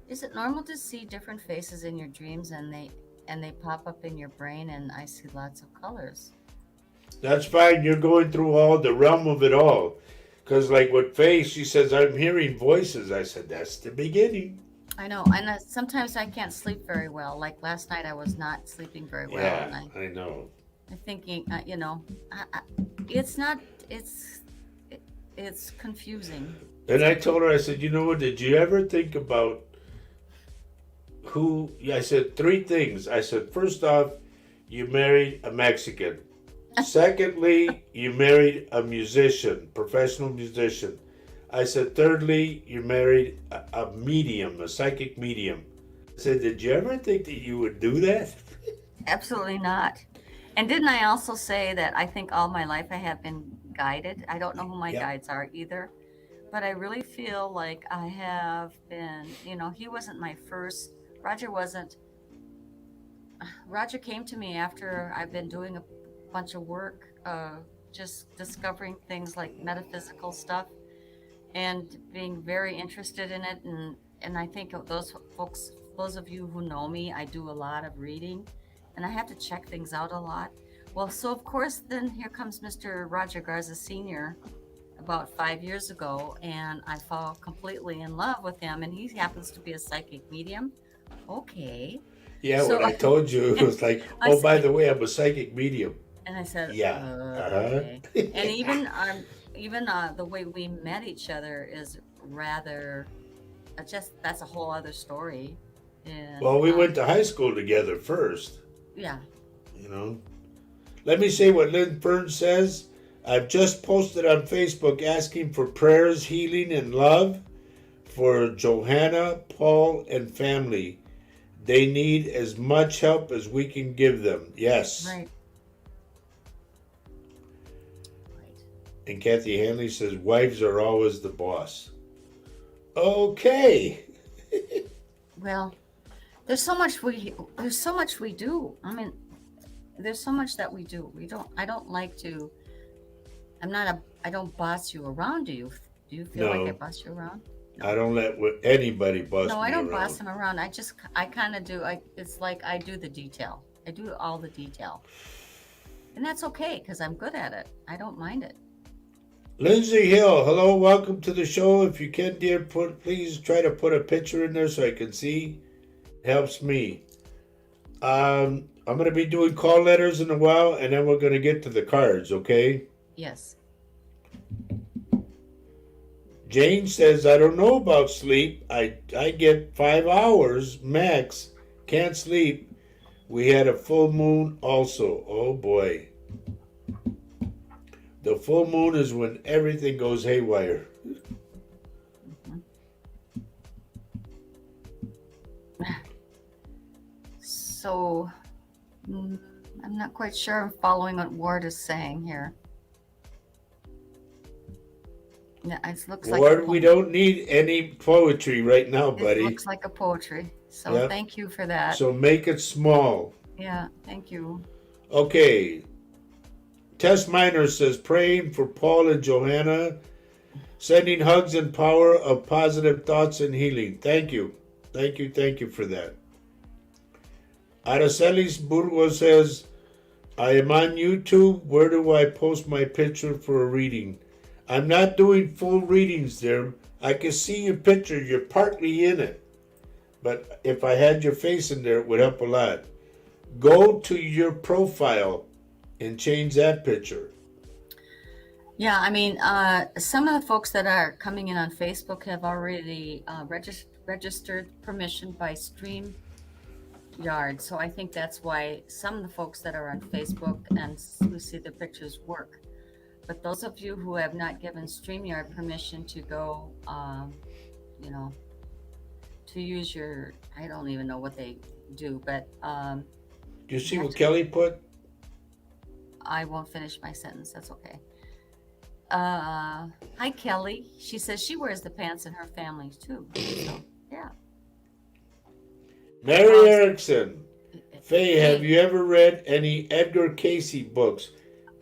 Is it normal to see different faces in your dreams and they pop up in your brain and I see lots of colors? That's fine. You're going through all the realm of it all. Because, like with Faye, she says, I'm hearing voices. I said, that's the beginning. I know, and sometimes I can't sleep very well. Like last night, I was not sleeping very well, and Yeah, I know. I'm thinking, it's not, it's confusing. And I told her, I said, you know what, did you ever think about who? I said 3 things. I said, first off, you married a Mexican. Secondly, you married a musician, professional musician. I said, thirdly, you married a medium, a psychic medium. I said, did you ever think that you would do that? Absolutely not. And didn't I also say that I think all my life I have been guided? I don't know who my Yep. guides are either, but I really feel like I have been, he wasn't my first, Roger wasn't, Roger came to me after I've been doing a bunch of work, just discovering things like metaphysical stuff and being very interested in it. And I think of those folks, those of you who know me, I do a lot of reading and I have to check things out a lot. Well, so of course, then here comes Mr. Roger Garza Sr. about 5 years ago, and I fall completely in love with him, and he happens to be a psychic medium. Okay. Yeah, So when I told you, it was like, I oh, by said, the way, I'm a psychic medium. and I said, Yeah. okay. And even the way we met each other is rather, that's a whole other story. And Well, we went to high school together first, yeah. you know. Let me say what Lynn Fern says. I've just posted on Facebook asking for prayers, healing, and love for Johanna, Paul, and family. They need as much help as we can give them. Yes. Right. And Kathy Hanley says, wives are always the boss. Okay. Well, there's so much we do. I mean, there's so much that we do. I don't like to, I don't boss you around. Do you feel like I No. boss you around? I don't let anybody boss me No, I don't around. boss them around. I kind of do. It's like I do the detail. I do all the detail. And that's okay because I'm good at it. I don't mind it. Lindsay Hill, hello, welcome to the show. If you can, dear, please try to put a picture in there so I can see. It helps me. I'm going to be doing call letters in a while, and then we're going to get to the cards, okay? Yes. Jane says, I don't know about sleep. I get 5 hours max. Can't sleep. We had a full moon also. Oh boy. The full moon is when everything goes haywire. So, I'm not quite sure I'm following what Ward is saying here. Yeah, it looks like Ward, we don't need any poetry right now, it buddy. looks like a poetry. So Yep. thank you for that. So make it small. Yeah, thank you. Okay. Tess Miner says, praying for Paul and Johanna, sending hugs and power of positive thoughts and healing. Thank you. Thank you for that. Aracelis Burgos says, I am on YouTube. Where do I post my picture for a reading? I'm not doing full readings there. I can see your picture. You're partly in it. But if I had your face in there, it would help a lot. Go to your profile and change that picture. Yeah, I mean, some of the folks that are coming in on Facebook have already registered permission by StreamYard. So I think that's why some of the folks that are on Facebook and who see the pictures work. But those of you who have not given StreamYard permission to go, you know, to use your, I don't even know what they do, but Do you you see have what to, Kelly put? I won't finish my sentence. That's okay. Hi, Kelly. She says she wears the pants in her family too. So, yeah. Mary Well, Erickson. Faye, have Faye, you ever read any Edgar Casey books?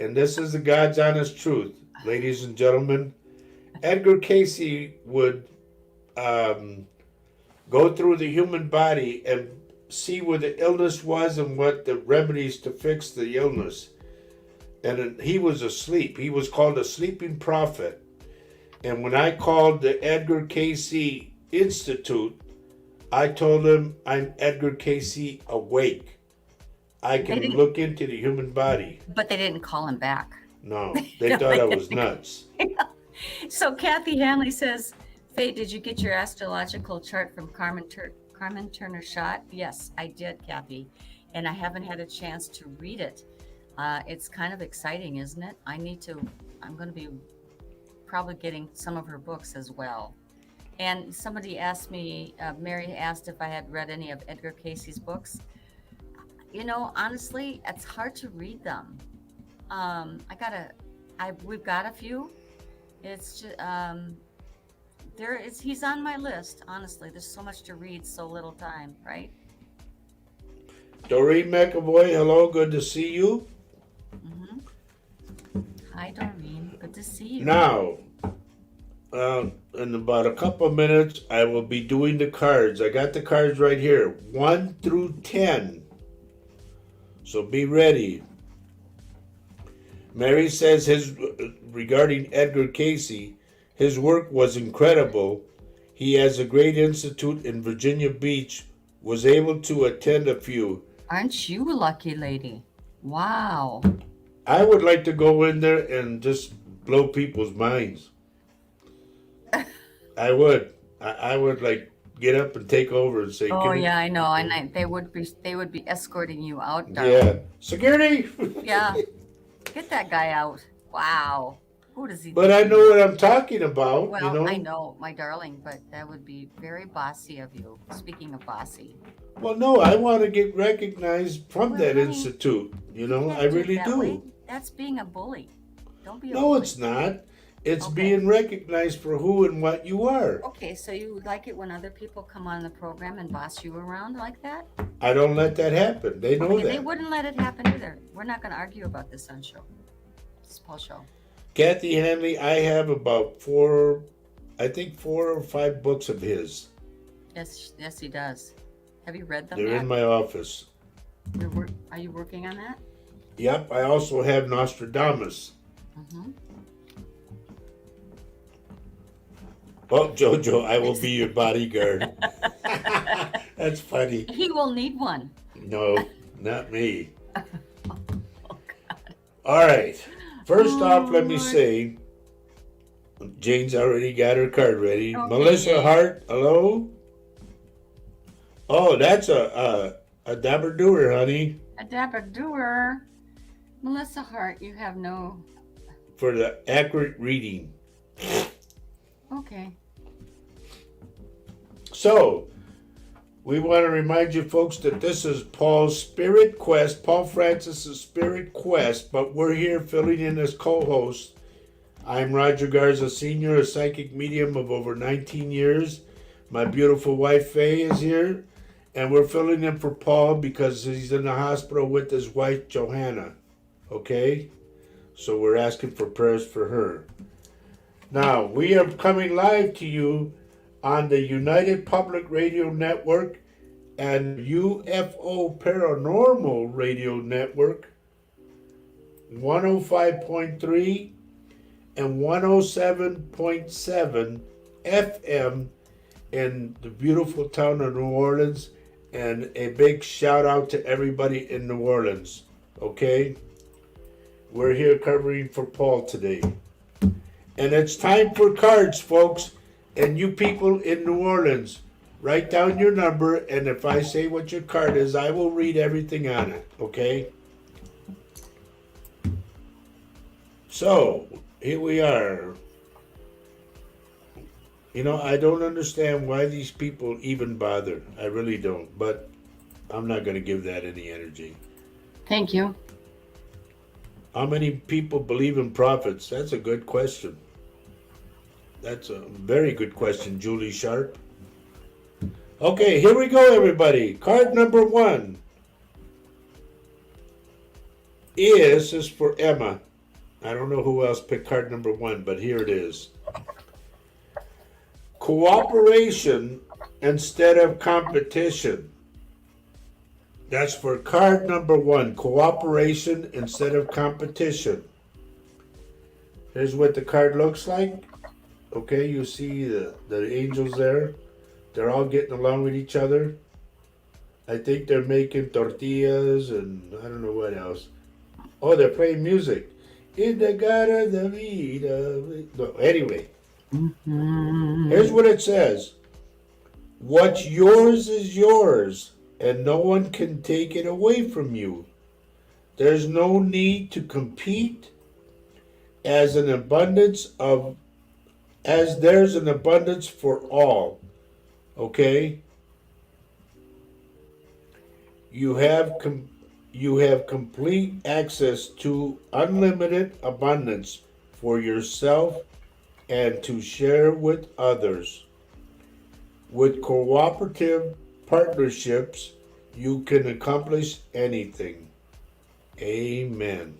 And this is the God's honest truth, ladies and gentlemen. Edgar Casey would um, go through the human body and see where the illness was and what the remedies to fix the illness. And he was asleep. He was called a sleeping prophet. And when I called the Edgar Casey Institute, I told him I'm Edgar Casey awake. I they can didn't, look into the human body. but they didn't call him back. No, they No, thought they I was didn't. nuts. So Kathy Hanley says, Faye, did you get your astrological chart from Carmen Turner Schott? Yes, I did, Kathy. And I haven't had a chance to read it. It's kind of exciting, isn't it? I'm going to be probably getting some of her books as well. And somebody asked me, Mary asked if I had read any of Edgar Casey's books. You know, honestly, it's hard to read them. We've got a few. It's just, he's on my list, honestly. There's so much to read, so little time, right? Doreen McAvoy, hello, good to see you. Mm-hmm. Hi, Doreen. Good to see you. Now, in about a couple of minutes, I will be doing the cards. I got the cards right here, 1 through 10. So be ready. Mary says regarding Edgar Casey, his work was incredible. He has a great institute in Virginia Beach, was able to attend a few. Aren't you a lucky lady? Wow. I would like to go in there and just blow people's minds. I would. I would like get up and take over and say, Oh "Can you-" yeah, I know. And they would be escorting you out, darling. Yeah, security. Yeah. Get that guy out. Wow. Who does he But think I he know is? what I'm talking about. Well, I know, my darling, but that would be very bossy of you. Speaking of bossy. Well, no, I want to get recognized from Well, that honey, institute. you I can't do it really that way. do. That's being a bully. Don't be a No, bully. it's not. It's Okay. being recognized for who and what you are. Okay, so you like it when other people come on the program and boss you around like that? I don't let that happen. They know Okay, they that. wouldn't let it happen either. We're not going to argue about this on show. This Paul show. Kathy Hanley, I have about I think 4 or 5 books of his. Yes, yes, he does. Have you read them They're yet? in my office. Are you working on that? Yep, I also have Nostradamus. Mm-hmm. Oh, Jojo, I will be your bodyguard. That's funny. He will need one. No, not me. Oh, God. All right. First off, let me Lord. say, Jane's already got her card ready. Okay, Melissa yay. Hart, hello. Oh, that's a dabber doer, honey, A dapper doer. Melissa Hart, you have no. for the accurate reading. Okay. So, we want to remind you folks that this is Paul's Spirit Quest, Paul Francis's Spirit Quest, but we're here filling in as co-host. I'm Roger Garza Sr., a psychic medium of over 19 years. My beautiful wife Faye is here, and we're filling in for Paul because he's in the hospital with his wife Johanna. Okay? So we're asking for prayers for her. Now, we are coming live to you on the United Public Radio Network and UFO Paranormal Radio Network, 105.3 and 107.7 FM in the beautiful town of New Orleans. And a big shout out to everybody in New Orleans. Okay? We're here covering for Paul today. And it's time for cards, folks. And you people in New Orleans, write down your number, and if I say what your card is, I will read everything on it, okay? So, here we are. You know, I don't understand why these people even bother. I really don't, but I'm not going to give that any energy. Thank you. How many people believe in prophets? That's a good question. That's a very good question, Julie Sharp. Okay, here we go, everybody. Card number 1 is for Emma. I don't know who else picked card number 1, but here it is. Cooperation instead of competition. That's for card number 1, cooperation instead of competition. Here's what the card looks like. Okay, you see the angels there. They're all getting along with each other. I think they're making tortillas and I don't know what else. Oh, they're playing music. In the gara de vida. No, anyway, here's what it says. What's yours is yours, and no one can take it away from you. There's no need to compete as there's an abundance for all. Okay? You have complete access to unlimited abundance for yourself and to share with others. With cooperative partnerships, you can accomplish anything. Amen.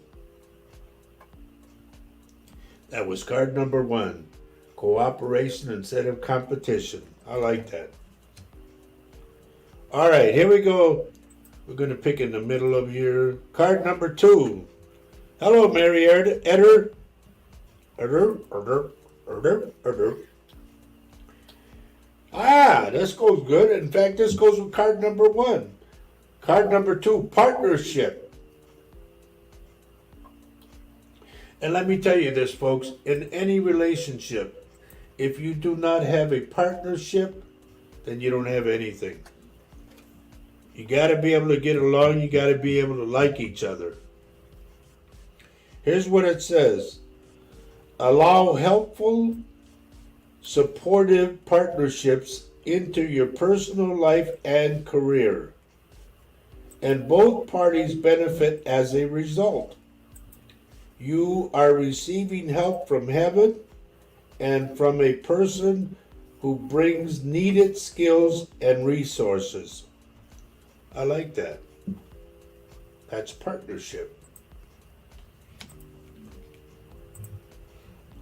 That was card number 1. Cooperation instead of competition. I like that. All right, here we go. We're going to pick in the middle of your card number 2. Hello, Mary Eder. Ah, this goes good. In fact, this goes with card number 1. Card number 2, partnership. And let me tell you this, folks. In any relationship, if you do not have a partnership, then you don't have anything. You got to be able to get along. You got to be able to like each other. Here's what it says. Allow helpful, supportive partnerships into your personal life and career. And both parties benefit as a result. You are receiving help from heaven and from a person who brings needed skills and resources. I like that. That's partnership.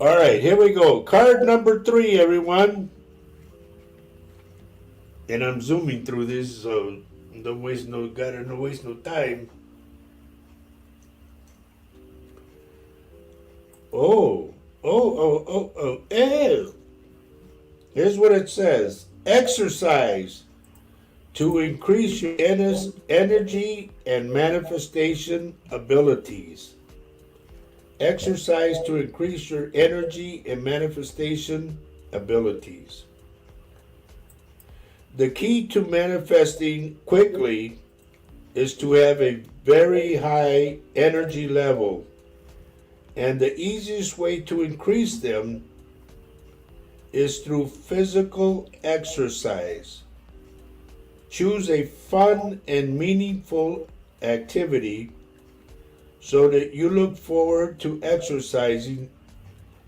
All right, here we go. Card number 3, everyone. And I'm zooming through this, so don't waste no time. Oh. Here's what it says. Exercise to increase your energy and manifestation abilities. Exercise to increase your energy and manifestation abilities. The key to manifesting quickly is to have a very high energy level, and the easiest way to increase them is through physical exercise. Choose a fun and meaningful activity so that you look forward to exercising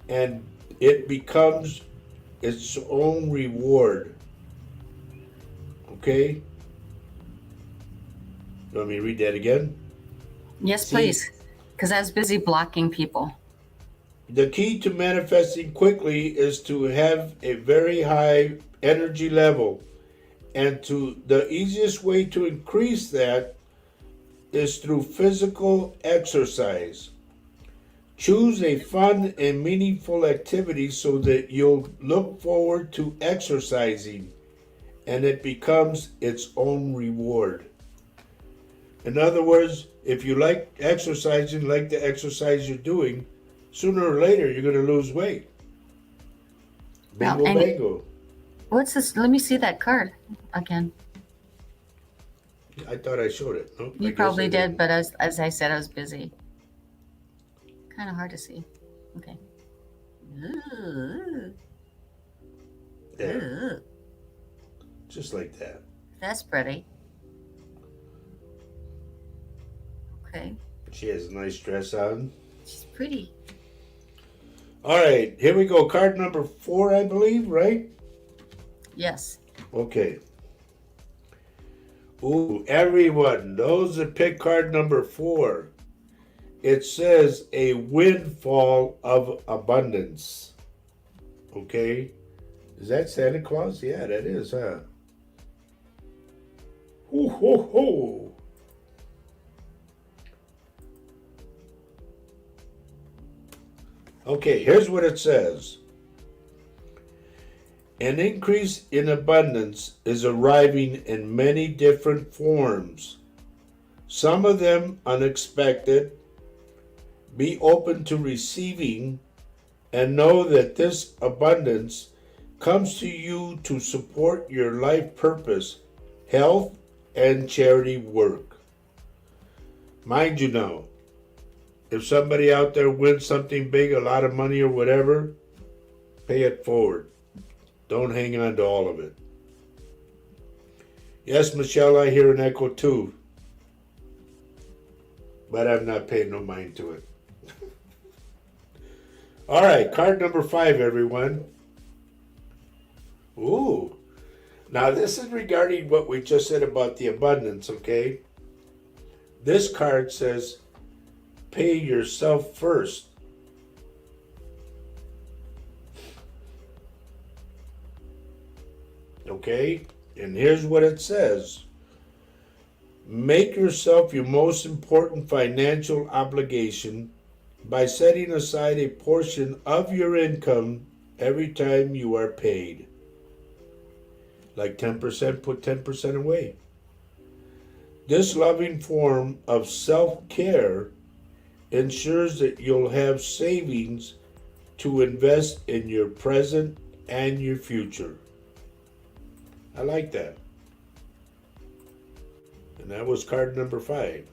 and it becomes its own reward. Okay? You want me to read that again? Yes, please. Because I was busy blocking people. The key to manifesting quickly is to have a very high energy level. And the easiest way to increase that is through physical exercise. Choose a fun and meaningful activity so that you'll look forward to exercising and it becomes its own reward. In other words, if you like exercising, like the exercise you're doing, sooner or later you're going to lose weight. Now, Bingo and bango. what's this? Let me see that card again. I thought I showed it. Nope, I You guess I probably did, didn't. but as I said, I was busy. Kind of hard to see. Okay. Ooh, There, ooh, just like that. that's pretty. Okay. She has a nice dress on. She's pretty. All right, here we go. Card number 4, I believe, right? Yes. Okay. Ooh, everyone, those that pick card number 4, it says a windfall of abundance. Okay? Is that Santa Claus? Yeah, that is, huh? Ho, ho, ho. Okay, here's what it says. An increase in abundance is arriving in many different forms, some of them unexpected. Be open to receiving and know that this abundance comes to you to support your life purpose, health, and charity work. Mind you now, if somebody out there wins something big, a lot of money or whatever, pay it forward. Don't hang on to all of it. Yes, Michelle, I hear an echo too. But I'm not paying no mind to it. All right, card number 5, everyone. Ooh. Now, this is regarding what we just said about the abundance, okay? This card says, pay yourself first. Okay? And here's what it says. Make yourself your most important financial obligation by setting aside a portion of your income every time you are paid. Like 10%, put 10% away. This loving form of self-care ensures that you'll have savings to invest in your present and your future. I like that. And that was card number 5.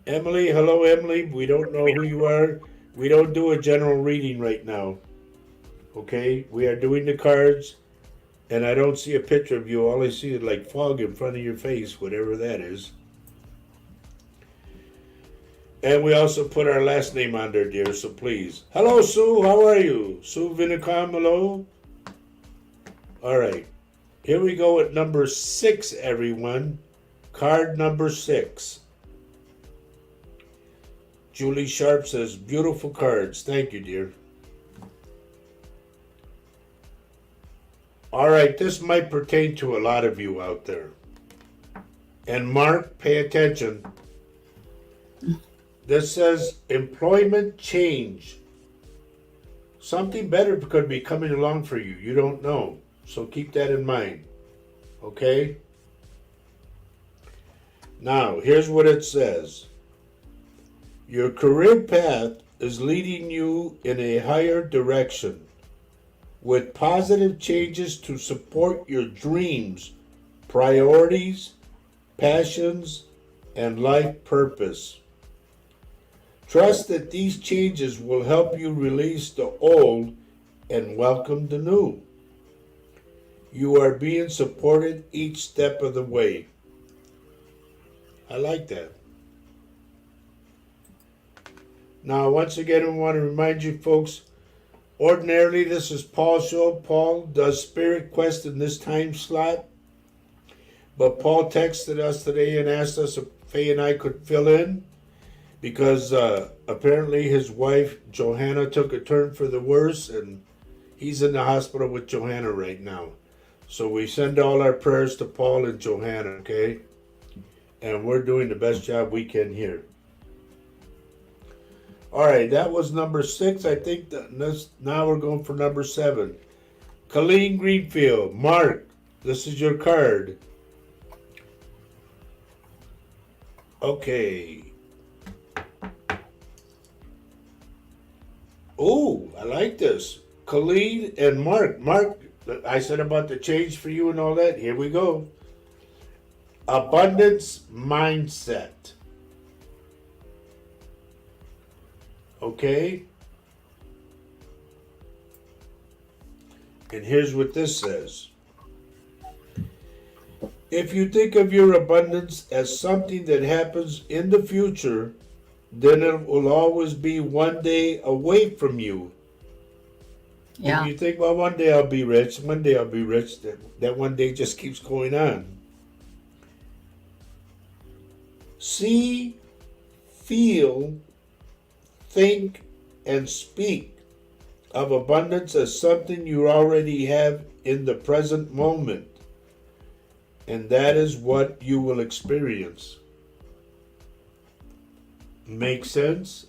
Emily, hello Emily. We don't know who you are. We don't do a general reading right now. Okay? We are doing the cards, and I don't see a picture of you. All I see is like fog in front of your face, whatever that is. And we also put our last name on there, dear, so please. Hello, Sue. How are you? Sue Vinicom, hello. All right. Here we go at number 6, everyone. Card number 6. Julie Sharp says, beautiful cards. Thank you, dear. All right, this might pertain to a lot of you out there. And Mark, pay attention. This says employment change. Something better could be coming along for you. You don't know. So keep that in mind. Okay? Now, here's what it says. Your career path is leading you in a higher direction with positive changes to support your dreams, priorities, passions, and life purpose. Trust that these changes will help you release the old and welcome the new. You are being supported each step of the way. I like that. Now, once again, I want to remind you folks, ordinarily this is Paul's show. Paul does Spirit Quest in this time slot. But Paul texted us today and asked us if Faye and I could fill in because apparently his wife, Johanna, took a turn for the worse and he's in the hospital with Johanna right now. So we send all our prayers to Paul and Johanna, okay? And we're doing the best job we can here. All right, that was number 6. I think now we're going for number 7. Colleen Greenfield. Mark, this is your card. Okay. Oh, I like this. Khalid and Mark. Mark, I said about the change for you and all that. Here we go. Abundance mindset. Okay? And here's what this says. If you think of your abundance as something that happens in the future, then it will always be one day away from you. Yeah. If you think, well, one day I'll be rich, that one day just keeps going on. See, feel, think, and speak of abundance as something you already have in the present moment. And that is what you will experience. Make sense?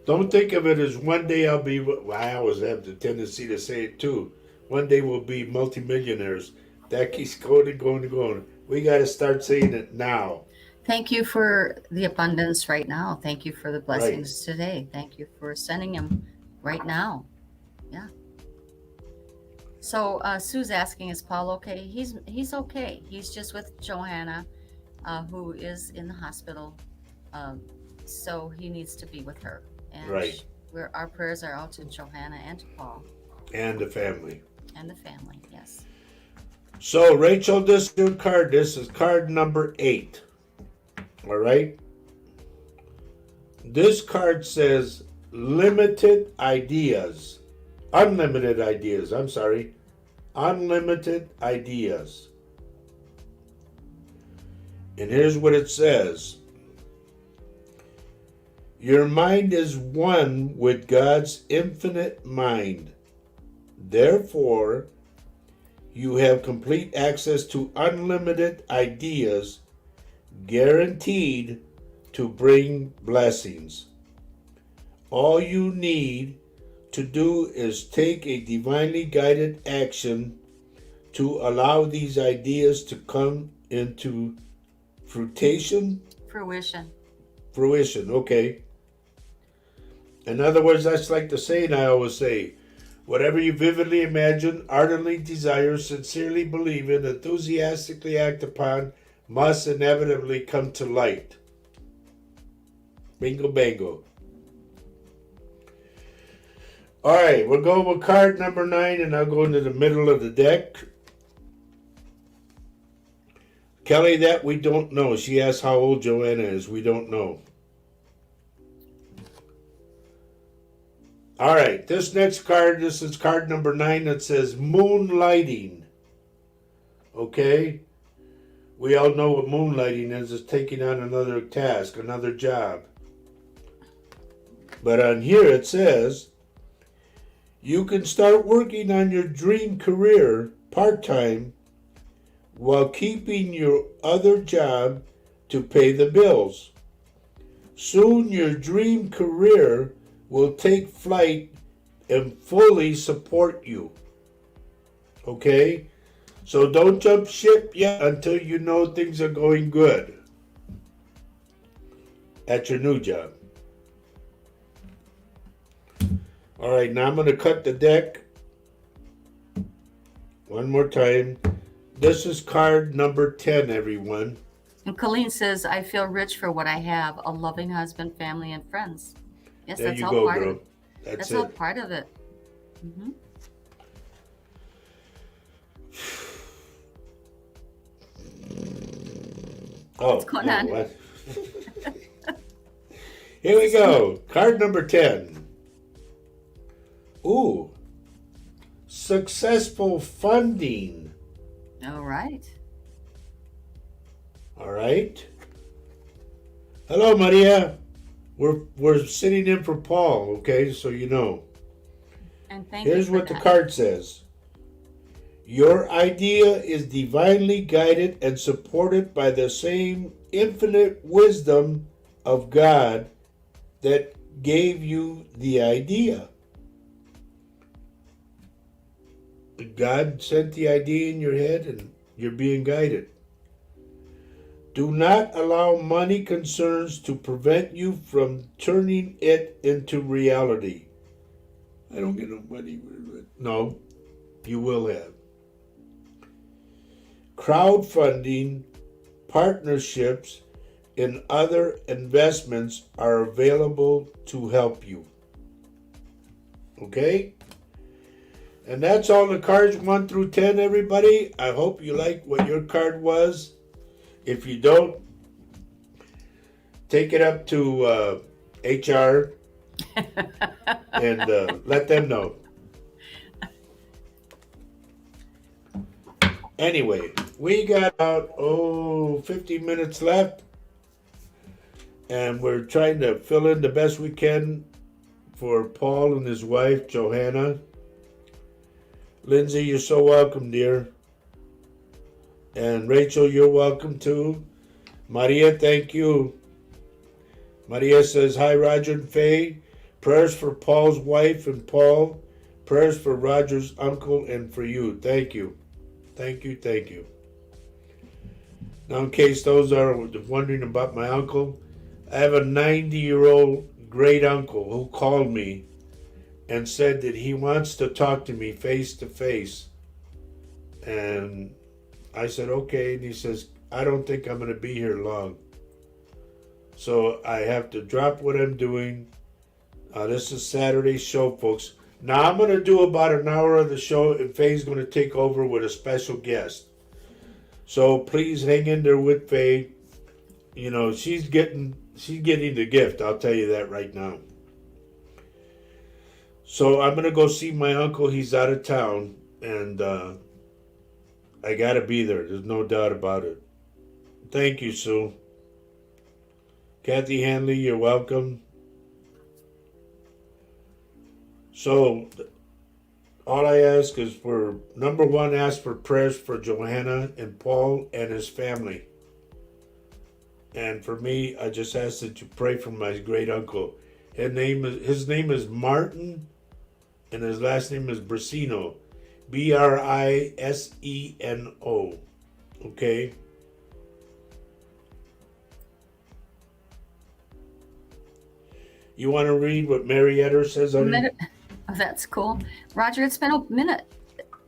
Don't think of it as one day I'll be, well, I always have the tendency to say it too. One day we'll be multimillionaires. That keeps going and going and going. We got to start saying it now. Thank you for the abundance right now. Thank you for the blessings today. Thank you for sending them right now. Yeah. So Sue's asking, is Paul okay? He's okay. He's just with Johanna, who is in the hospital. So he needs to be with her. And Right. our prayers are out to Johanna and to Paul. And the family. And the family, yes. So, Rachel, this new card, this is card number 8. All right? This card says unlimited ideas. Unlimited ideas. And here's what it says. Your mind is one with God's infinite mind. Therefore, you have complete access to unlimited ideas guaranteed to bring blessings. All you need to do is take a divinely guided action to allow these ideas to come into fruition, okay. In other words, that's like the saying I always say. Whatever you vividly imagine, ardently desire, sincerely believe in, enthusiastically act upon, must inevitably come to light. Bingo bango. All right, we'll go with card number 9, and I'll go into the middle of the deck. Kelly, that we don't know. She asked how old Joanna is. We don't know. All right, this next card, this is card number 9 that says moonlighting. Okay? We all know what moonlighting is. It's taking on another task, another job. But on here it says, you can start working on your dream career part-time while keeping your other job to pay the bills. Soon your dream career will take flight and fully support you. Okay? So don't jump ship yet until you know things are going good at your new job. All right, now I'm going to cut the deck one more time. This is card number 10, everyone. And Colleen says, I feel rich for what I have, a loving husband, family, and friends. Yes, There that's you all go, part girl. of it. That's all it. part of it. Mm-hmm. Oh, What's going on? What? Here we go. Card number 10. Ooh. Successful funding. All right. All right. Hello, Maria. We're sitting in for Paul, okay? So you know. And thank Here's you for what that. the card says. Your idea is divinely guided and supported by the same infinite wisdom of God that gave you the idea. God sent the idea in your head and you're being guided. Do not allow money concerns to prevent you from turning it into reality. I don't get no money. No, you will have. Crowdfunding, partnerships, and other investments are available to help you. Okay? And that's all the cards 1 through 10, everybody. I hope you like what your card was. If you don't, take it up to HR and let them know. Anyway, we got about 50 minutes left, and we're trying to fill in the best we can for Paul and his wife, Johanna. Lindsay, you're so welcome, dear. And Rachel, you're welcome too. Maria, thank you. Maria says, hi, Roger and Faye. Prayers for Paul's wife and Paul. Prayers for Roger's uncle and for you. Thank you. Thank you, thank you. Now, in case those are wondering about my uncle, I have a 90-year-old great uncle who called me and said that he wants to talk to me face to face. And I said, okay. And he says, I don't think I'm going to be here long. So I have to drop what I'm doing. This is Saturday's show, folks. Now I'm going to do about an hour of the show, and Faye's going to take over with a special guest. So please hang in there with Faye. You know, she's getting the gift. I'll tell you that right now. So I'm going to go see my uncle. He's out of town, and I got to be there. There's no doubt about it. Thank you, Sue. Kathy Hanley, you're welcome. So, all I ask is for, number one, ask for prayers for Johanna and Paul and his family. And for me, I just ask that you pray for my great uncle. His name is Martin, and his last name is Briseno. Briseno. Okay? You want to read what Marietta says on it? Oh, that's cool. Roger, it's been a minute.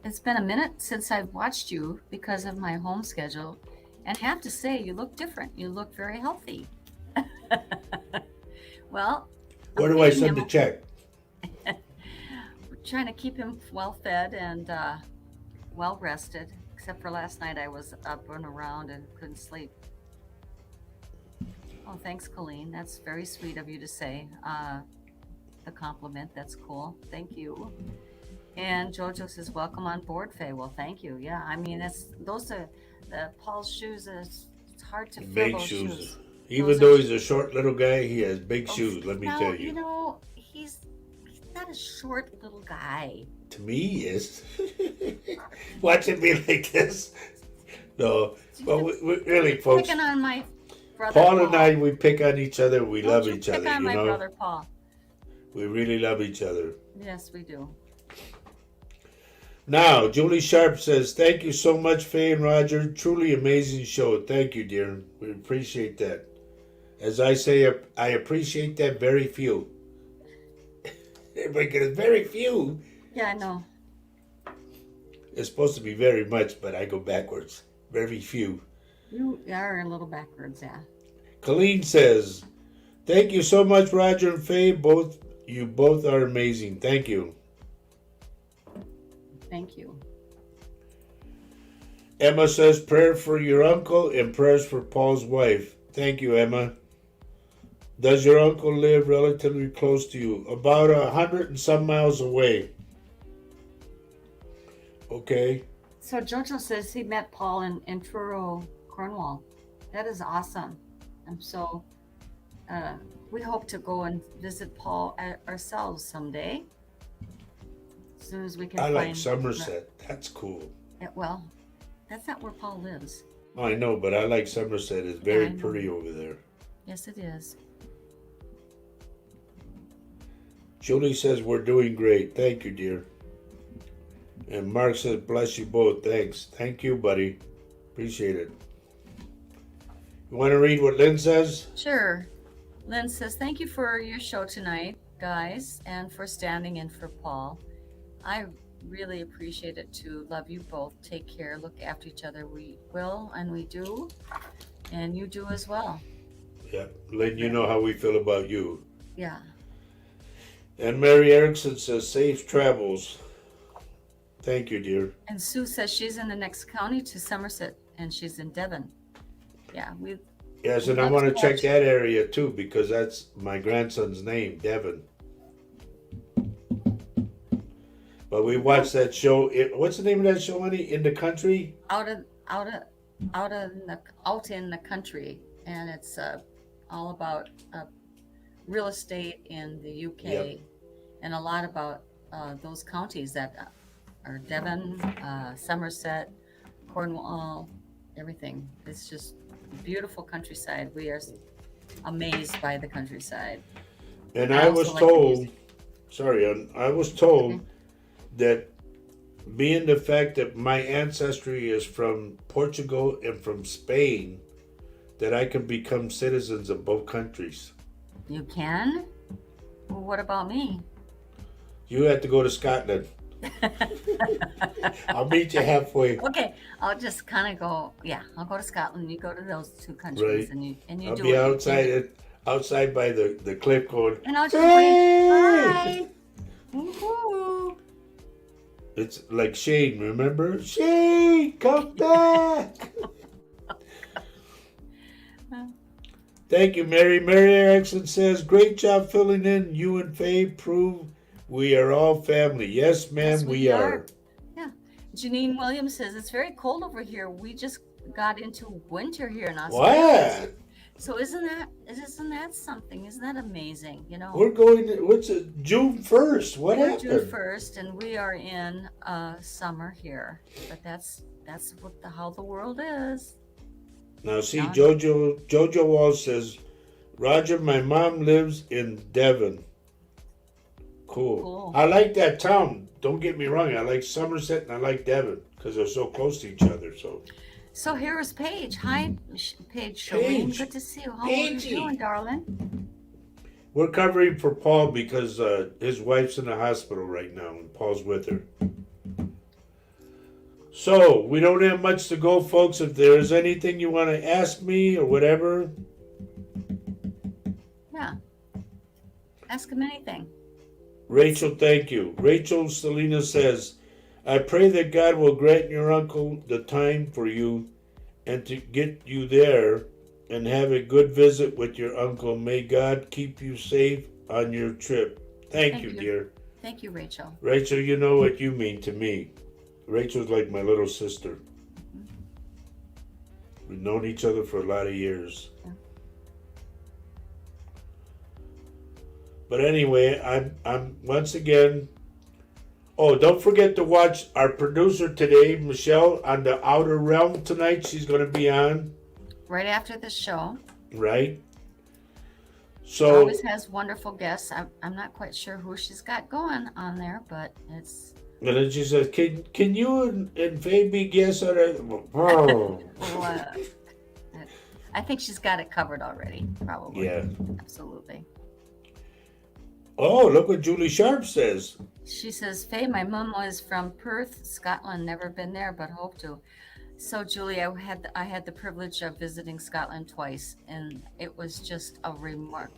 It's been a minute since I've watched you because of my home schedule, and have to say, you look different. You look very healthy. Well, Where do I send the check? We're trying to keep him well fed and well rested, except for last night I was up and around and couldn't sleep. Oh, thanks, Colleen. That's very sweet of you to say. The compliment. That's cool. Thank you. And Jojo says, welcome on board, Faye. Well, thank you. Yeah, I mean, those are Paul's shoes. It's hard to fill Big those shoes. Even though he's a short little guy, he has big shoes, let me now, tell you. You know, he's not a short little guy. To me, he is. Watching me like this. No. Well, we really, folks. Picking on my brother Paul and I, we pick on each other. We Don't love you each pick other, on you my know? brother Paul. We really love each other. Yes, we do. Now, Julie Sharp says, thank you so much, Faye and Roger. Truly amazing show. Thank you, dear. We appreciate that. As I say, I appreciate that very few. Everybody gets very few. Yeah, I know. It's supposed to be very much, but I go backwards. Very few. You are a little backwards, yeah. Colleen says, thank you so much, Roger and Faye. You both are amazing. Thank you. Thank you. Emma says, prayer for your uncle and prayers for Paul's wife. Thank you, Emma. Does your uncle live relatively close to you? About 100 and some miles away. Okay. So Jojo says he met Paul in Truro, Cornwall. That is awesome. And so we hope to go and visit Paul ourselves someday. As soon as we can. I like Somerset. That's cool. Well, that's not where Paul lives. Oh, I know, but I like Somerset. It's very pretty over there. Yes, it is. Julie says we're doing great. Thank you, dear. And Mark says, bless you both. Thanks. Thank you, buddy. Appreciate it. You want to read what Lynn says? Sure. Lynn says, thank you for your show tonight. guys, and for standing in for Paul. I really appreciate it too. Love you both. Take care. Look after each other. We will and we do. And you do as well. Yeah, letting you know how we feel about you. Yeah. And Mary Erickson says, safe travels. Thank you, dear. And Sue says she's in the next county to Somerset and she's in Devon. Yeah, we Yes, and I love want to to check watch. that area too because that's my grandson's name, Devin. But we watched that show. What's the name of that show, honey? In the Country? out of out of out in the country, and it's all about real estate in the UK, Yep. and a lot about those counties that are Devon, Somerset, Cornwall, everything. It's just beautiful countryside. We are amazed by the countryside. And I I also was like the told, music. sorry, I was told Okay. that being the fact that my ancestry is from Portugal and from Spain, that I can become citizens of both countries. You can? Well, what about me? You have to go to Scotland. I'll meet you halfway. Okay, I'll just kind of go. Yeah, I'll go to Scotland. You go to those two countries, Right. and you I'll do be what you outside can do. outside by the cliff going, And I'll just wave. hey! Hi. Woohoo. It's like Shane, remember? Shane, come back! Thank you, Mary. Mary Erickson says, great job filling in. You and Faye prove we are all family. Yes, ma'am, Yes, we are. Yeah. Janine Williams says it's very cold over here. We just got into winter here in Australia. What? So isn't that something? Isn't that amazing? You know, We're going to, what's it, June 1st. What we're June happened? 1st, and we are in summer here. But that's how the world is. Now, see, Done. Jojo Wall says, Roger, my mom lives in Devon. Cool. I like that town. Don't get me wrong. I like Somerset and I like Devon because they're so close to each other. So here is Paige. Hi, Paige Shalene. Paige. Good to see you. How are Paigey. you doing, darling? We're covering for Paul because his wife's in the hospital right now and Paul's with her. So, we don't have much to go, folks. If there is anything you want to ask me or whatever, Yeah. Ask him anything. Rachel, thank you. Rachel Selena says, I pray that God will grant your uncle the time for you and to get you there and have a good visit with your uncle. May God keep you safe on your trip. Thank you, dear. Thank you, Rachel. Rachel, you know what you mean to me. Rachel's like my little sister. We've known each other for a lot of years. Yeah. But anyway, I'm once again. Oh, don't forget to watch our producer today, Michelle, on the Outer Realm tonight. She's going to be on. Right after the show. Right. She So always has wonderful guests. I'm not quite sure who she's got going on there, but it's. and then she says, "Can you and Faye be guests on it?" Well, I think she's got it covered already, probably. Yeah. Absolutely. Oh, look what Julie Sharp says. She says, Faye, my mom was from Perth, Scotland. Never been there, but hope to. So, Julie, I had the privilege of visiting Scotland twice, and it was just a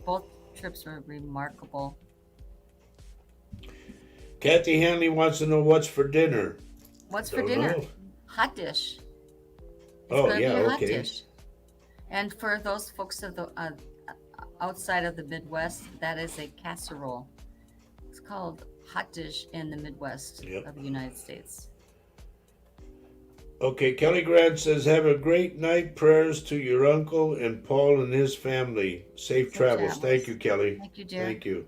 both trips were remarkable. Kathy Hanley wants to know what's for dinner. What's for Don't dinner? know. Hot dish. It's Oh, gonna yeah, be a hot okay. dish. And for those folks of the outside of the Midwest, that is a casserole. It's called hot dish in the Midwest Yep. of the United States. Okay, Kelly Grant says, have a great night. Prayers to your uncle and Paul and his family. Safe travels. Thank you, Kelly. Thank you, dear. Thank you.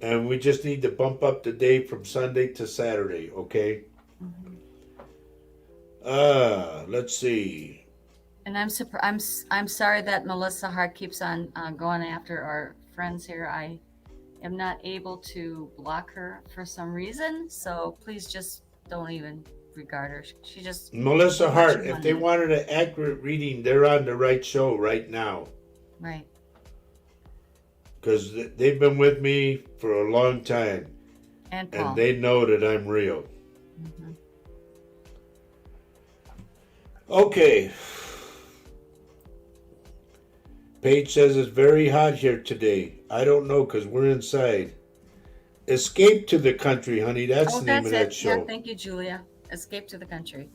And we just need to bump up the day from Sunday to Saturday, okay? Mhm. Let's see. And I'm sorry that Melissa Hart keeps on going after our friends here. I am not able to block her for some reason, so please just don't even regard her. She just Melissa Hart, if they money. wanted an accurate reading, they're on the right show right now. Right. because they've been with me for a long time, And Paul. and they know that I'm real. Mhm. Okay. Paige says it's very hot here today. I don't know because we're inside. Escape to the Country, honey. That's Oh, the name that's of that it. show. Yeah, thank you, Julia. Escape to the Country.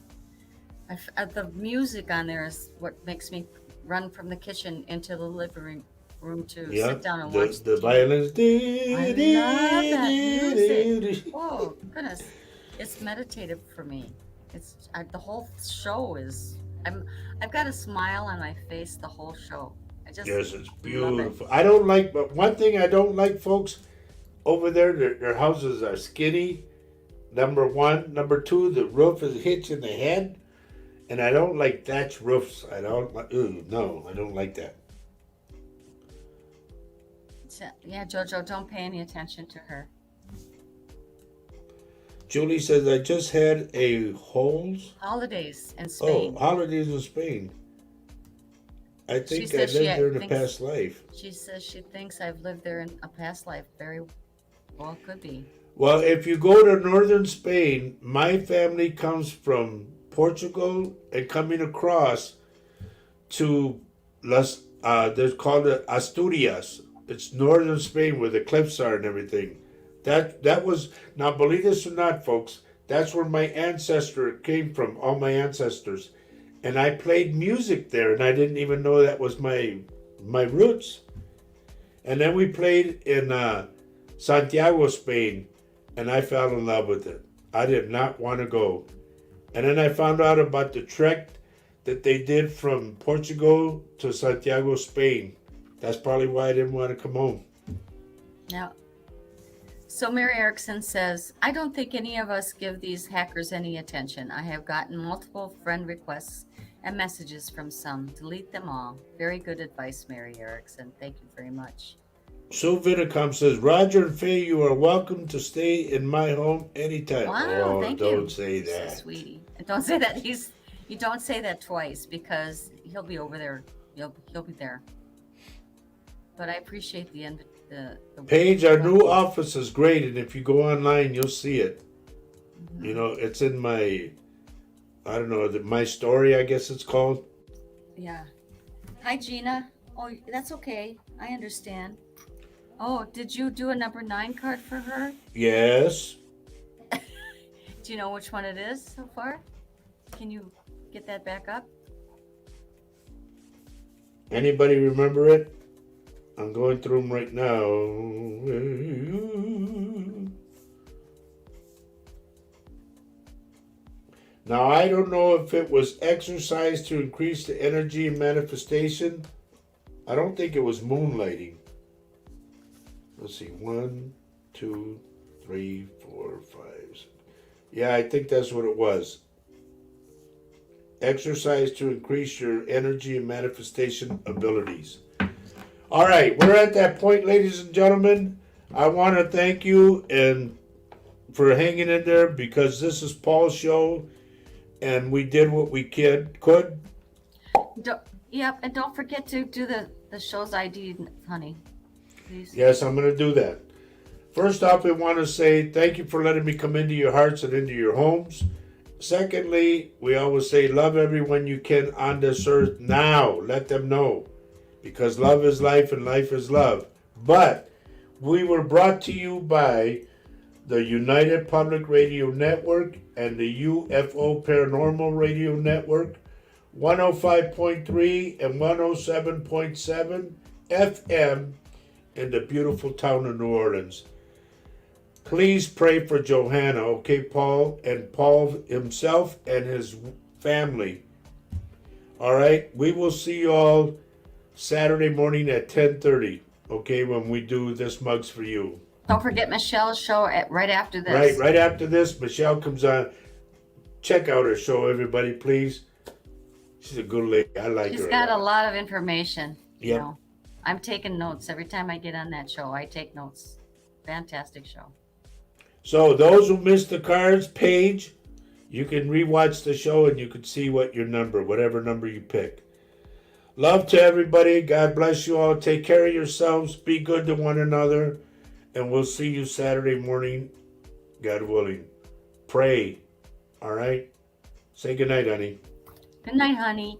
The music on there is what makes me run from the kitchen into the living room to Yeah, sit down and watch the TV. violins. I love that music. Oh goodness, it's meditative for me. The whole show is. I've got a smile on my face the whole show. I just Yes, it's love it. beautiful. I don't like, but one thing I don't like, folks, over there, their houses are skinny. Number one. Number two, the roof is hitched in the head. And I don't like thatch roofs. I don't like, no, I don't like that. Yeah, Jojo, don't pay any attention to her. Julie says, I just had a Holidays in Spain. holidays in Spain. I think I says she lived there in a thinks- past life. She says she thinks I've lived there in a past life. Very well, could be. Well, if you go to northern Spain, my family comes from Portugal and coming across to they're called Asturias. It's northern Spain where the cliffs are and everything. That was, now believe this or not, folks, that's where my ancestor came from, all my ancestors. And I played music there, and I didn't even know that was my roots. And then we played in Santiago, Spain, and I fell in love with it. I did not want to go. And then I found out about the trek that they did from Portugal to Santiago, Spain. That's probably why I didn't want to come home. Now, so Mary Erickson says, I don't think any of us give these hackers any attention. I have gotten multiple friend requests and messages from some. Delete them all. Very good advice, Mary Erickson. Thank you very much. Sue Vinicom says, Roger and Faye, you are welcome to stay in my home anytime. Wow, thank you. Don't say that. So sweetie. And don't say that. You don't say that twice because he'll be over there. He'll be there. But I appreciate the Paige, our new office is great, and if you go online, you'll see it. Mhm. You know, it's in my, I don't know, my story, I guess it's called. Yeah. Hi, Gina. Oh, that's okay. I understand. Oh, did you do a number 9 card for her? Yes. Do you know which one it is so far? Can you get that back up? Anybody remember it? I'm going through them right now. Now, I don't know if it was exercise to increase the energy and manifestation. I don't think it was moonlighting. Let's see. 1, 2, 3, 4, 5, 6. Yeah, I think that's what it was. Exercise to increase your energy and manifestation abilities. All right, we're at that point, ladies and gentlemen. I want to thank you and for hanging in there because this is Paul's show, and we did what we could. Yep, and don't forget to do the show's ID, honey. Please. Yes, I'm going to do that. First off, I want to say thank you for letting me come into your hearts and into your homes. Secondly, we always say love everyone you can on this earth now. Let them know. Because love is life and life is love. But we were brought to you by the United Public Radio Network and the UFO Paranormal Radio Network, 105.3 and 107.7 FM in the beautiful town of New Orleans. Please pray for Johanna, okay, Paul, and Paul himself and his family. All right, we will see you all Saturday morning at 10:30, okay, when we do This Mug's for You. Don't forget Michelle's show right after this. Right after this, Michelle comes on. Check out her show, everybody, please. She's a good lady. I like her. She's got a lot of information. You Yep. know. I'm taking notes every time I get on that show. I take notes. Fantastic show. So those who missed the cards page, you can rewatch the show and you can see what your number, whatever number you pick. Love to everybody. God bless you all. Take care of yourselves. Be good to one another. And we'll see you Saturday morning, God willing. Pray. All right? Say goodnight, honey. Good night, honey.